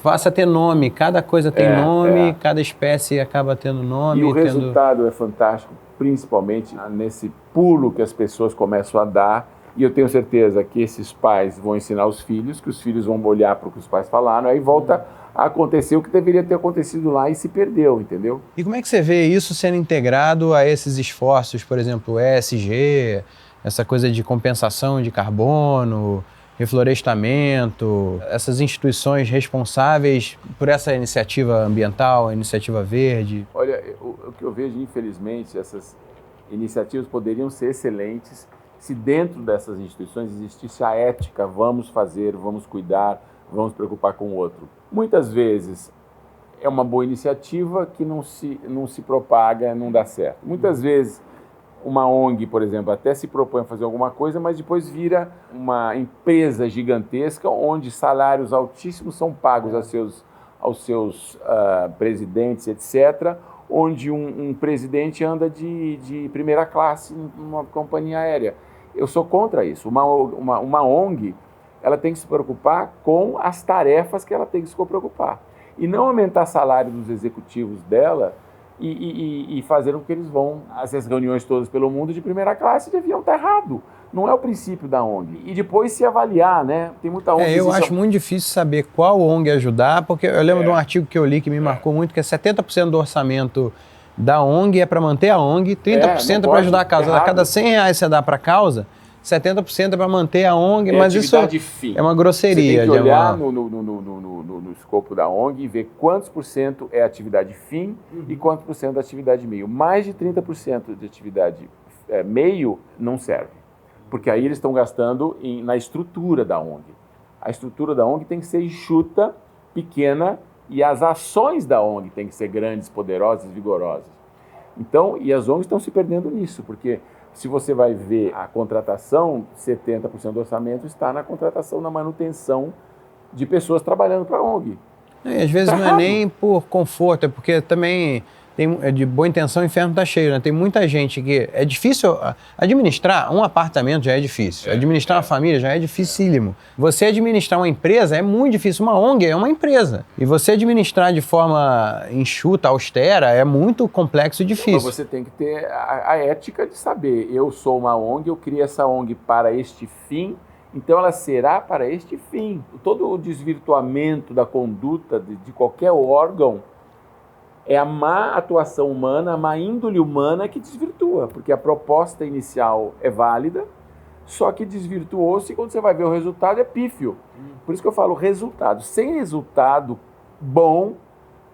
faça ter nome, cada coisa tem nome, cada espécie acaba tendo nome. E o resultado é fantástico, principalmente nesse pulo que as pessoas começam a dar. E eu tenho certeza que esses pais vão ensinar os filhos, que os filhos vão olhar para o que os pais falaram, aí volta a acontecer o que deveria ter acontecido lá e se perdeu, entendeu? E como é que você vê isso sendo integrado a esses esforços, por exemplo, ESG, essa coisa de compensação de carbono, reflorestamento, essas instituições responsáveis por essa iniciativa ambiental, a iniciativa verde? Olha, o que eu vejo, infelizmente, essas iniciativas poderiam ser excelentes se dentro dessas instituições existisse a ética, vamos fazer, vamos cuidar, vamos preocupar com o outro. Muitas vezes é uma boa iniciativa que não se propaga, não dá certo. Muitas vezes uma ONG, por exemplo, até se propõe a fazer alguma coisa, mas depois vira uma empresa gigantesca onde salários altíssimos são pagos aos seus presidentes, etc., onde um presidente anda de primeira classe numa companhia aérea. Eu sou contra isso. Uma ONG, ela tem que se preocupar com as tarefas que ela tem que se preocupar. E não aumentar o salário dos executivos dela e fazer com que eles vão essas reuniões todas pelo mundo de primeira classe de avião. Está errado. Não é o princípio da ONG. E depois se avaliar, né? Tem muita ONG... eu acho muito difícil saber qual ONG ajudar, porque eu lembro de um artigo que eu li que me marcou muito, que é 70% do orçamento da ONG é para manter a ONG, 30% é para ajudar a causa. A cada R$100 você dá para a causa, 70% é para manter a ONG, mas isso é uma grosseria. Você tem que olhar no escopo da ONG e ver quantos por cento é atividade fim e quantos por cento é atividade meio. Mais de 30% de atividade meio não serve, porque aí eles estão gastando na estrutura da ONG. A estrutura da ONG tem que ser enxuta, pequena, e as ações da ONG têm que ser grandes, poderosas, vigorosas. Então, e as ONGs estão se perdendo nisso, porque se você vai ver a contratação, 70% do orçamento está na contratação, na manutenção de pessoas trabalhando para a ONG. E às vezes não é nem por conforto, é porque também de boa intenção o inferno está cheio, né? Tem muita gente que... É difícil administrar um apartamento, já é difícil. Administrar uma família já é dificílimo. Você administrar uma empresa é muito difícil. Uma ONG é uma empresa. E você administrar de forma enxuta, austera, é muito complexo e difícil. Então você tem que ter a ética de saber, eu sou uma ONG, eu criei essa ONG para este fim, então ela será para este fim. Todo o desvirtuamento da conduta de qualquer órgão é a má atuação humana, a má índole humana que desvirtua, porque a proposta inicial é válida, só que desvirtuou-se e quando você vai ver o resultado é pífio. Por isso que eu falo resultado. Sem resultado bom,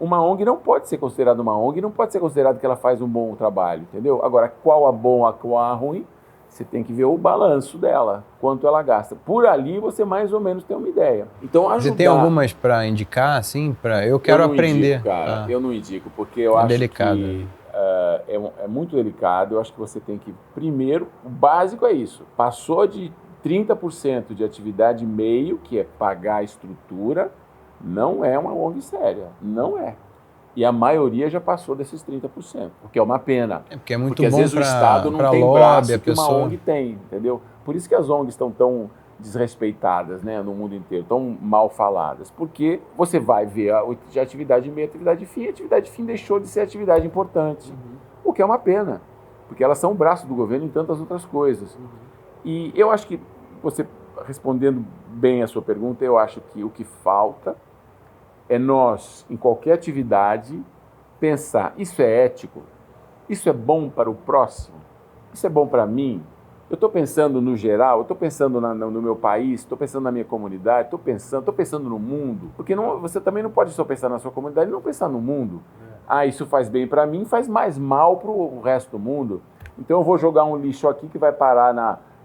uma ONG não pode ser considerada uma ONG, não pode ser considerado que ela faz um bom trabalho, entendeu? Agora, qual a bom, qual a ruim, você tem que ver o balanço dela, quanto ela gasta. Por ali você mais ou menos tem uma ideia. Então, ajudar... Você tem algumas para indicar, assim? Eu quero aprender. Indico, cara. Eu não indico, porque eu acho delicado. Que é muito delicado. Eu acho que você tem que, primeiro, o básico é isso. Passou de 30% de atividade meio, que é pagar a estrutura, não é uma ONG séria. Não é. E a maioria já passou desses 30%, porque é uma pena. Porque é muito porque, bom às vezes o Estado não tem lobby, braço que uma ONG tem, entendeu? Por isso que as ONGs estão tão desrespeitadas, né, no mundo inteiro, tão mal faladas. Porque você vai ver a atividade meia, atividade fim deixou de ser atividade importante. o que é uma pena, porque elas são o braço do governo em tantas outras coisas. E eu acho que, você respondendo bem a sua pergunta, eu acho que o que falta é nós, em qualquer atividade, pensar, isso é ético? Isso é bom para o próximo? Isso é bom para mim? Eu estou pensando no geral, eu estou pensando no meu país, estou pensando na minha comunidade, estou pensando no mundo. Porque você também não pode só pensar na sua comunidade e não pensar no mundo. Isso faz bem para mim, faz mais mal para o resto do mundo. Então eu vou jogar um lixo aqui que vai parar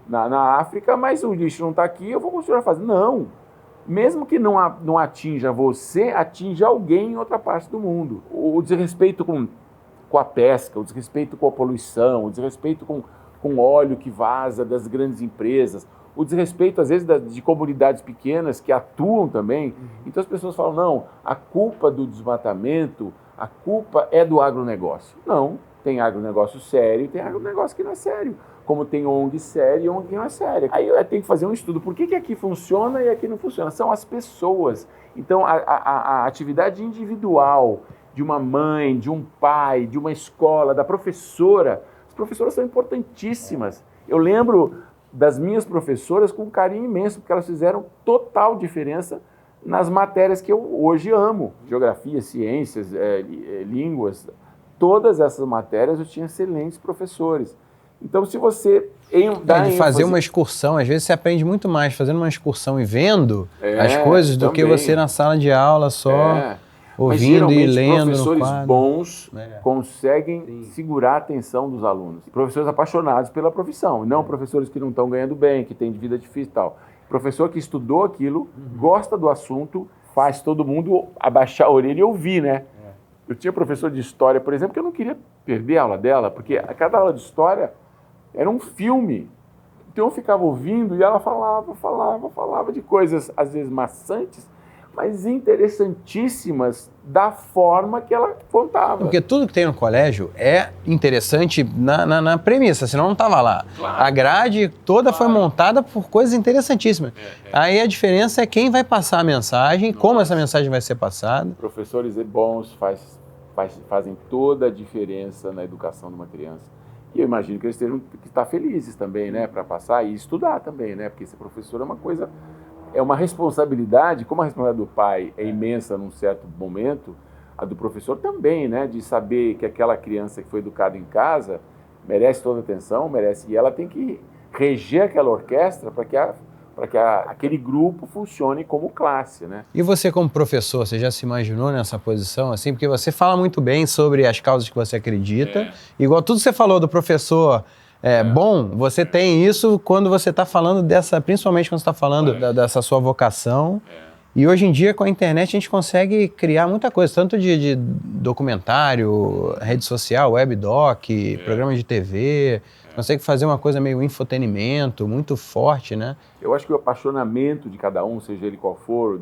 na África, mas o lixo não está aqui, eu vou continuar fazendo. Não! Mesmo que não atinja você, atinja alguém em outra parte do mundo. O desrespeito com a pesca, o desrespeito com a poluição, o desrespeito com o óleo que vaza das grandes empresas, o desrespeito, às vezes, de comunidades pequenas que atuam também. Então as pessoas falam, não, a culpa do desmatamento, a culpa é do agronegócio. Não, tem agronegócio sério e tem agronegócio que não é sério. Como tem ONG séria e ONG que não é séria. Aí eu tenho que fazer um estudo. Por que aqui funciona e aqui não funciona? São as pessoas. Então, a atividade individual de uma mãe, de um pai, de uma escola, da professora, as professoras são importantíssimas. Eu lembro das minhas professoras com um carinho imenso, porque elas fizeram total diferença nas matérias que eu hoje amo. Geografia, ciências, línguas, todas essas matérias eu tinha excelentes professores. Então, se você de fazer uma excursão, às vezes você aprende muito mais fazendo uma excursão e vendo as coisas do que você na sala de aula só ouvindo e lendo. Professores bons conseguem segurar a atenção dos alunos. Professores apaixonados pela profissão, não professores que não estão ganhando bem, que têm de vida difícil e tal. Professor que estudou aquilo, gosta do assunto, faz todo mundo abaixar a orelha e ouvir, né? Eu tinha professor de história, por exemplo, que eu não queria perder a aula dela, porque a cada aula de história era um filme. Então eu ficava ouvindo e ela falava de coisas, às vezes maçantes, mas interessantíssimas da forma que ela contava. Porque tudo que tem no colégio é interessante na premissa, senão não estava lá. Claro. A grade toda foi montada por coisas interessantíssimas. Aí a diferença é quem vai passar a mensagem, como essa mensagem vai ser passada. Professores bons fazem toda a diferença na educação de uma criança. E eu imagino que eles tenham que estar felizes também, né, para passar e estudar também, né, porque ser professor é uma coisa, é uma responsabilidade, como a responsabilidade do pai é imensa num certo momento, a do professor também, né, de saber que aquela criança que foi educada em casa merece toda a atenção, e ela tem que reger aquela orquestra para que aquele grupo funcione como classe, né? E você como professor, você já se imaginou nessa posição assim? Porque você fala muito bem sobre as causas que você acredita, igual tudo que você falou do professor bom, você tem isso quando você está falando principalmente quando você está falando dessa sua vocação. E hoje em dia, com a internet, a gente consegue criar muita coisa, tanto de documentário, rede social, webdoc, programa de TV, consegue fazer uma coisa meio infotenimento, muito forte, né? Eu acho que o apaixonamento de cada um, seja ele qual for,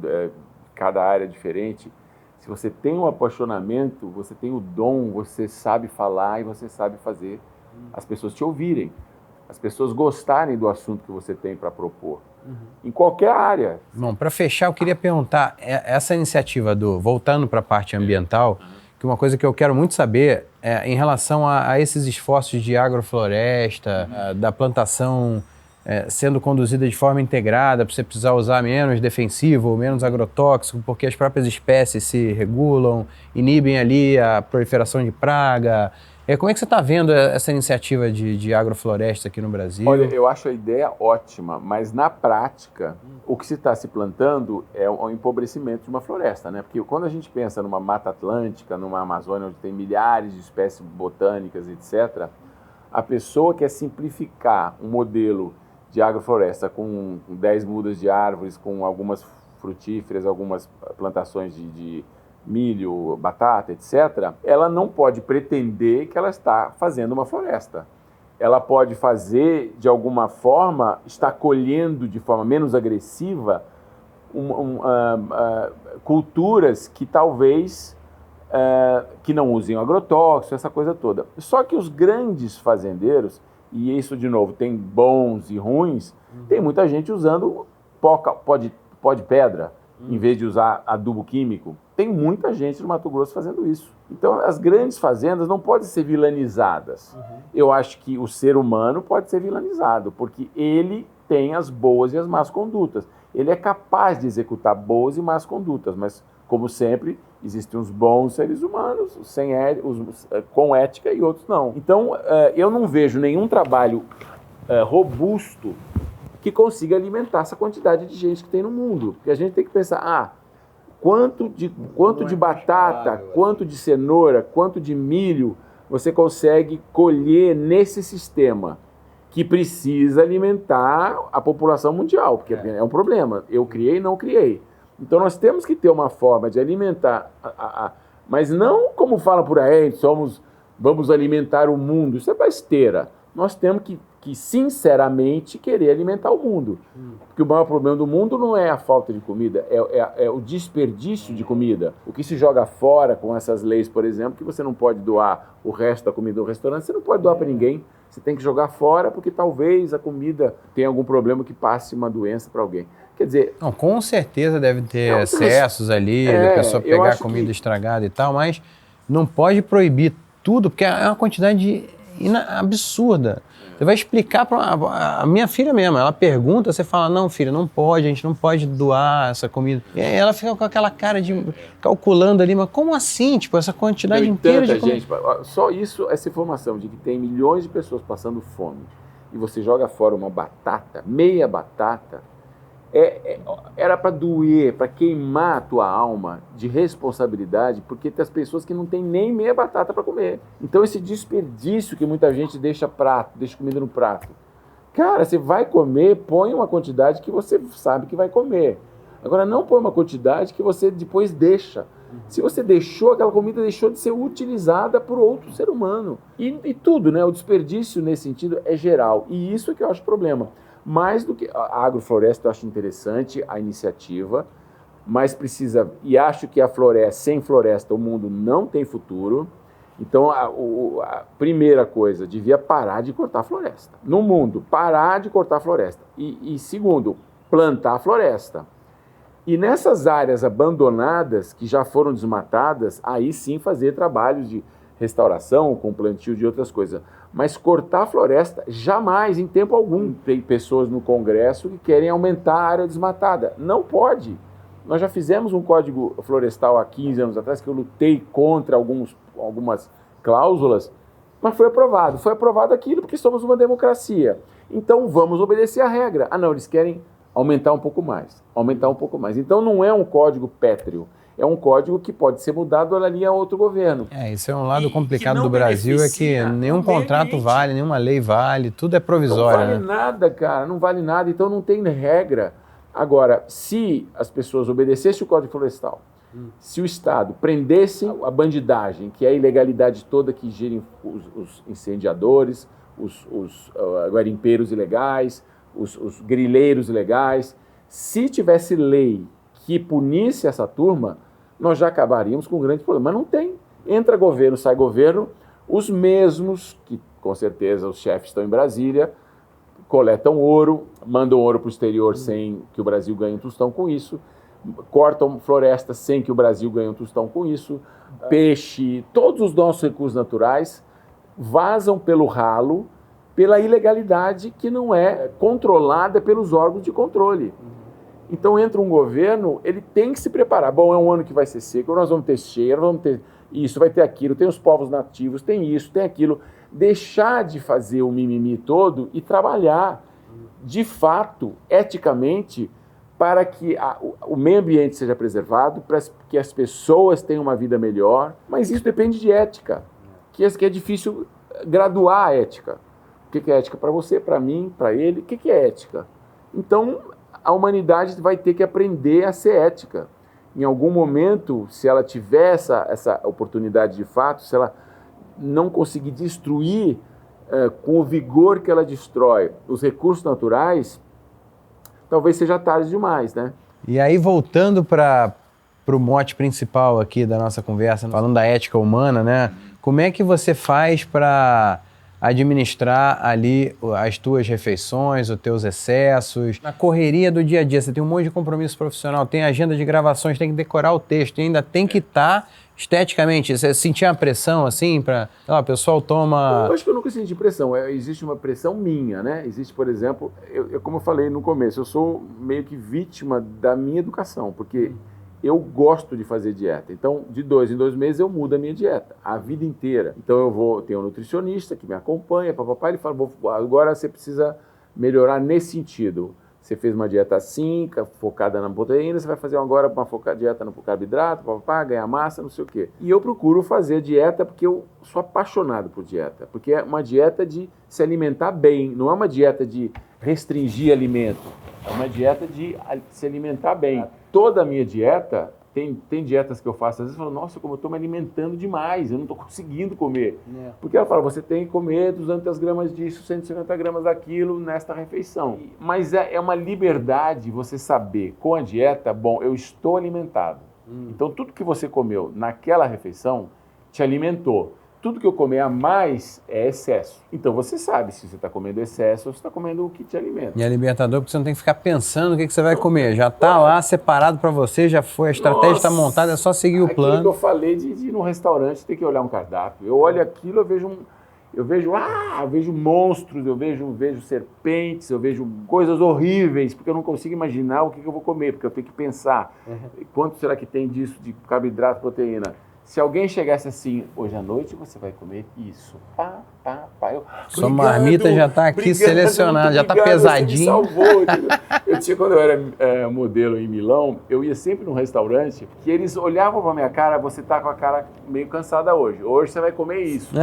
cada área é diferente, se você tem um apaixonamento, você tem o dom, você sabe falar e você sabe fazer as pessoas te ouvirem, as pessoas gostarem do assunto que você tem para propor. Em qualquer área. Bom, para fechar, eu queria perguntar, essa iniciativa voltando para a parte ambiental, que uma coisa que eu quero muito saber é em relação a esses esforços de agrofloresta, da plantação sendo conduzida de forma integrada, para você precisar usar menos defensivo, menos agrotóxico, porque as próprias espécies se regulam, inibem ali a proliferação de praga. Como é que você está vendo essa iniciativa de agrofloresta aqui no Brasil? Olha, eu acho a ideia ótima, mas na prática, o que se está se plantando é o empobrecimento de uma floresta, né? Porque quando a gente pensa numa Mata Atlântica, numa Amazônia onde tem milhares de espécies botânicas, etc., a pessoa quer simplificar um modelo de agrofloresta com 10 mudas de árvores, com algumas frutíferas, algumas plantações de milho, batata, etc., ela não pode pretender que ela está fazendo uma floresta. Ela pode fazer, de alguma forma, estar colhendo de forma menos agressiva culturas que talvez que não usem agrotóxico, essa coisa toda. Só que os grandes fazendeiros, e isso, de novo, tem bons e ruins, tem muita gente usando pó de pedra. em vez de usar adubo químico. Tem muita gente no Mato Grosso fazendo isso. Então, as grandes fazendas não podem ser vilanizadas. Eu acho que o ser humano pode ser vilanizado, porque ele tem as boas e as más condutas. Ele é capaz de executar boas e más condutas, mas, como sempre, existem os bons seres humanos com ética e outros não. Então, eu não vejo nenhum trabalho robusto que consiga alimentar essa quantidade de gente que tem no mundo. Porque a gente tem que pensar, quanto de batata, quanto de cenoura, quanto de milho você consegue colher nesse sistema que precisa alimentar a população mundial, porque é um problema. Eu criei, não criei. Então nós temos que ter uma forma de alimentar, mas não como fala por aí, vamos alimentar o mundo. Isso é besteira. Nós temos que sinceramente querer alimentar o mundo. Porque o maior problema do mundo não é a falta de comida, é o desperdício de comida. O que se joga fora com essas leis, por exemplo, que você não pode doar o resto da comida do restaurante, você não pode doar para ninguém. Você tem que jogar fora porque talvez a comida tenha algum problema que passe uma doença para alguém. Quer dizer... Não, com certeza deve ter excessos ali, da pessoa pegar comida estragada e tal, mas não pode proibir tudo, porque é uma quantidade absurda. Você vai explicar para a minha filha mesmo, ela pergunta, você fala, não, filha, não pode, a gente não pode doar essa comida. E aí ela fica com aquela cara de calculando ali, mas como assim? Tipo, essa quantidade inteira de comida. Gente, só isso, essa informação de que tem milhões de pessoas passando fome e você joga fora uma batata, meia batata, era para doer, para queimar a tua alma de responsabilidade, porque tem as pessoas que não têm nem meia batata para comer. Então esse desperdício que muita gente deixa comida no prato. Cara, você vai comer, põe uma quantidade que você sabe que vai comer. Agora não põe uma quantidade que você depois deixa. Se você deixou, aquela comida deixou de ser utilizada por outro ser humano. E tudo, né? O desperdício nesse sentido é geral. E isso é que eu acho problema. Mais do que a agrofloresta, eu acho interessante a iniciativa, mas precisa, e acho que sem floresta o mundo não tem futuro. Então a primeira coisa, devia parar de cortar floresta. No mundo, parar de cortar floresta. E segundo, plantar floresta. E nessas áreas abandonadas, que já foram desmatadas, aí sim fazer trabalhos de restauração, com plantio de outras coisas. Mas cortar a floresta, jamais, em tempo algum. Tem pessoas no Congresso que querem aumentar a área desmatada. Não pode. Nós já fizemos um código florestal há 15 anos atrás, que eu lutei contra algumas cláusulas, mas foi aprovado. Foi aprovado aquilo porque somos uma democracia. Então vamos obedecer a regra. Não, eles querem aumentar um pouco mais. Então não é um código pétreo. É um código que pode ser mudado ali a outro governo. Isso é um lado complicado do Brasil, é que nenhum contrato vale, nenhuma lei vale, tudo é provisório. Não vale nada, cara, não vale nada, então não tem regra. Agora, se as pessoas obedecessem o Código Florestal, se o Estado prendesse a bandidagem, que é a ilegalidade toda que gerem os incendiadores, os garimpeiros ilegais, os grileiros ilegais, se tivesse lei que punisse essa turma, nós já acabaríamos com um grande problema. Mas não tem. Entra governo, sai governo, os mesmos, que com certeza os chefes estão em Brasília, coletam ouro, mandam ouro para o exterior sem que o Brasil ganhe um tostão com isso, cortam floresta sem que o Brasil ganhe um tostão com isso, peixe, todos os nossos recursos naturais vazam pelo ralo, pela ilegalidade que não é controlada pelos órgãos de controle. Então entra um governo, ele tem que se preparar. Bom, é um ano que vai ser seco, nós vamos ter cheia, nós vamos ter isso, vai ter aquilo, tem os povos nativos, tem isso, tem aquilo. Deixar de fazer o mimimi todo e trabalhar, de fato, eticamente, para que o meio ambiente seja preservado, para que as pessoas tenham uma vida melhor. Mas isso depende de ética, que é difícil graduar a ética. O que é ética para você, para mim, para ele? O que é ética? Então, a humanidade vai ter que aprender a ser ética. Em algum momento, se ela tiver essa oportunidade de fato, se ela não conseguir destruir com o vigor que ela destrói os recursos naturais, talvez seja tarde demais, né? E aí, voltando para o mote principal aqui da nossa conversa, falando da ética humana, né? Como é que você faz para administrar ali as tuas refeições, os teus excessos. Na correria do dia a dia, você tem um monte de compromisso profissional, tem agenda de gravações, tem que decorar o texto, e ainda tem que estar esteticamente. Você sentia uma pressão assim para, o pessoal toma... Eu acho que eu nunca senti pressão. Existe uma pressão minha, né? Existe, por exemplo, como eu falei no começo, eu sou meio que vítima da minha educação, porque eu gosto de fazer dieta. Então, de 2 em 2 meses eu mudo a minha dieta, a vida inteira. Então eu tenho um nutricionista que me acompanha, ele fala, agora você precisa melhorar nesse sentido. Você fez uma dieta assim, focada na proteína, você vai fazer agora uma dieta no carboidrato, ganhar massa, não sei o quê. E eu procuro fazer dieta porque eu sou apaixonado por dieta. Porque é uma dieta de se alimentar bem, não é uma dieta de restringir alimento. É uma dieta de se alimentar bem. Toda a minha dieta, tem dietas que eu faço, às vezes eu falo, nossa, como eu estou me alimentando demais, eu não estou conseguindo comer. Porque ela fala, você tem que comer 200 gramas disso, 150 gramas daquilo nesta refeição. Mas é uma liberdade você saber, com a dieta, bom, eu estou alimentado. Então tudo que você comeu naquela refeição te alimentou. Tudo que eu comer a mais é excesso. Então você sabe se você está comendo excesso ou se está comendo o que te alimenta. E é libertador porque você não tem que ficar pensando o que você vai comer. Já está lá separado para você, já foi, a estratégia está montada, é só seguir o plano. Aquilo que eu falei de ir num restaurante, ter que olhar um cardápio. Eu olho aquilo, eu vejo monstros, eu vejo serpentes, eu vejo coisas horríveis, porque eu não consigo imaginar o que eu vou comer, porque eu tenho que pensar quanto será que tem disso de carboidrato, proteína. Se alguém chegasse assim, hoje à noite você vai comer isso. Sua marmita já está aqui selecionada, já está pesadinha. Quando eu era modelo em Milão, eu ia sempre num restaurante que eles olhavam para minha cara, você está com a cara meio cansada hoje. Hoje você vai comer isso.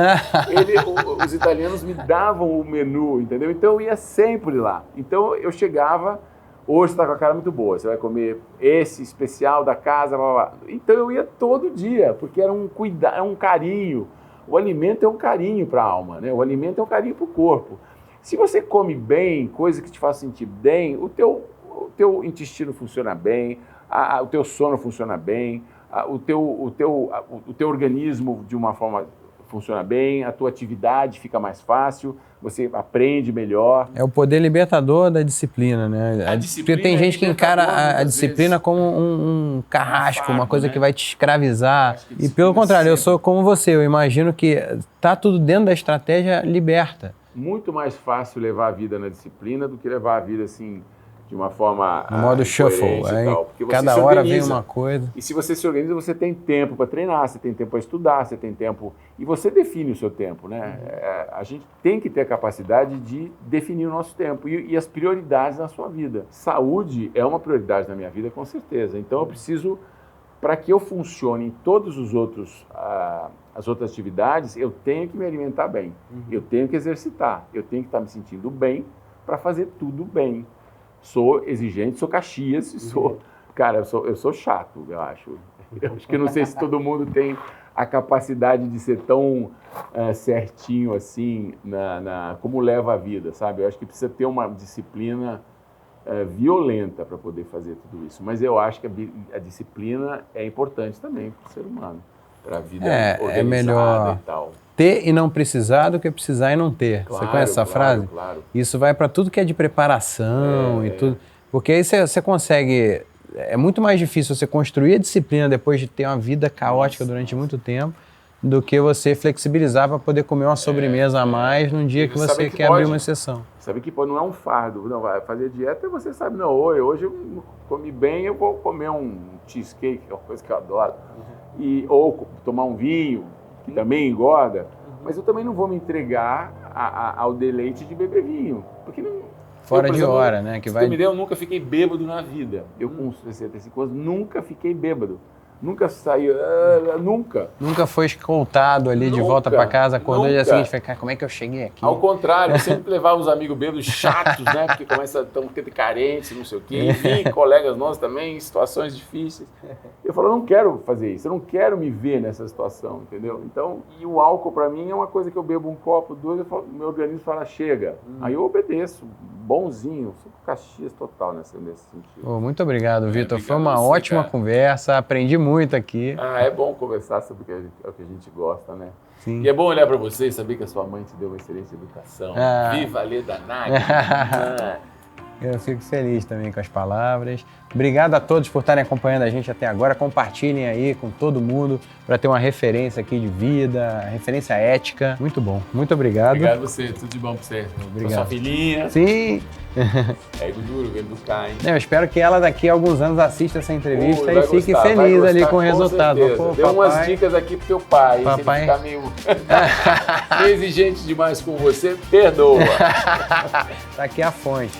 Os italianos me davam o menu, entendeu? Então eu ia sempre lá. Então eu chegava... Hoje você está com a cara muito boa, você vai comer esse especial da casa, blá, blá. Então eu ia todo dia, porque era um cuidado, é um carinho. O alimento é um carinho para a alma, né? O alimento é um carinho para o corpo. Se você come bem, coisa que te faz sentir bem, o teu intestino funciona bem, o teu sono funciona bem, o teu organismo de uma forma funciona bem, a tua atividade fica mais fácil, você aprende melhor. É o poder libertador da disciplina, né? Porque tem gente que encara a disciplina como um carrasco, uma coisa que vai te escravizar. E pelo contrário, eu sou como você, eu imagino que tá tudo dentro da estratégia liberta. Muito mais fácil levar a vida na disciplina do que levar a vida assim... de uma forma... No modo shuffle, cada hora vem uma coisa. E se você se organiza, você tem tempo para treinar, você tem tempo para estudar, você tem tempo... E você define o seu tempo, né? A gente tem que ter a capacidade de definir o nosso tempo e as prioridades na sua vida. Saúde é uma prioridade na minha vida, com certeza. Então eu preciso, para que eu funcione em todos os outros... as outras atividades, eu tenho que me alimentar bem. Eu tenho que exercitar. Eu tenho que estar me sentindo bem para fazer tudo bem. Sou exigente, sou Caxias, cara, eu sou chato, eu acho. Eu acho que não sei se todo mundo tem a capacidade de ser tão certinho assim, como leva a vida, sabe? Eu acho que precisa ter uma disciplina violenta para poder fazer tudo isso. Mas eu acho que a disciplina é importante também para o ser humano, para a vida organizada melhor e tal. Ter e não precisar do que precisar e não ter. Claro, você conhece essa frase? Claro. Isso vai para tudo que é de preparação e tudo. Porque aí você consegue... É muito mais difícil você construir a disciplina depois de ter uma vida caótica durante muito tempo do que você flexibilizar para poder comer uma sobremesa a mais num dia que você quer abrir uma exceção. Sabe que não é um fardo. Não, vai fazer dieta, você sabe, não, hoje eu comi bem, eu vou comer um cheesecake, que é uma coisa que eu adoro, ou tomar um vinho, que também engorda, mas eu também não vou me entregar ao deleite de beber vinho, porque não... Fora de hora, né? Eu nunca fiquei bêbado na vida. Eu com 65 anos nunca fiquei bêbado. Nunca saí, nunca. Nunca foi escoltado ali de volta para casa, acordou no dia seguinte e falei, cara, como é que eu cheguei aqui? Ao contrário, eu sempre levava os amigos bêbados chatos, né? Porque começa a ter carência, não sei o quê. Enfim, colegas nossos também, em situações difíceis. Eu falo, eu não quero fazer isso, eu não quero me ver nessa situação, entendeu? Então, e o álcool para mim é uma coisa que eu bebo um copo, 2, meu organismo fala, chega. Aí eu obedeço, bonzinho, sou Caxias total nesse sentido. Oh, muito obrigado, Vitor. Foi obrigado uma a você, ótima cara. conversa, aprendi muito aqui. Ah, é bom conversar sobre o que a gente gosta, né? Sim. E é bom olhar para você e saber que a sua mãe te deu uma excelente educação. Ah. Viva a Leda Nagli! Eu fico feliz também com as palavras. Obrigado a todos por estarem acompanhando a gente até agora. Compartilhem aí com todo mundo para ter uma referência aqui de vida, referência ética. Muito bom. Muito obrigado. Obrigado a você, tudo de bom para você. Obrigado. Com sua filhinha. Sim. É duro, vendo do cá, hein? Eu espero que ela daqui a alguns anos assista essa entrevista Ui, e vai fique gostar, vai feliz gostar, ali com o resultado. certeza. Pô, Dê papai, umas dicas aqui pro teu pai. Papai. Se ele ficar meio exigente demais com você, perdoa. tá aqui a fonte.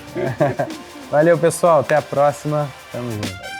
Valeu, pessoal. Até a próxima. Tamo junto.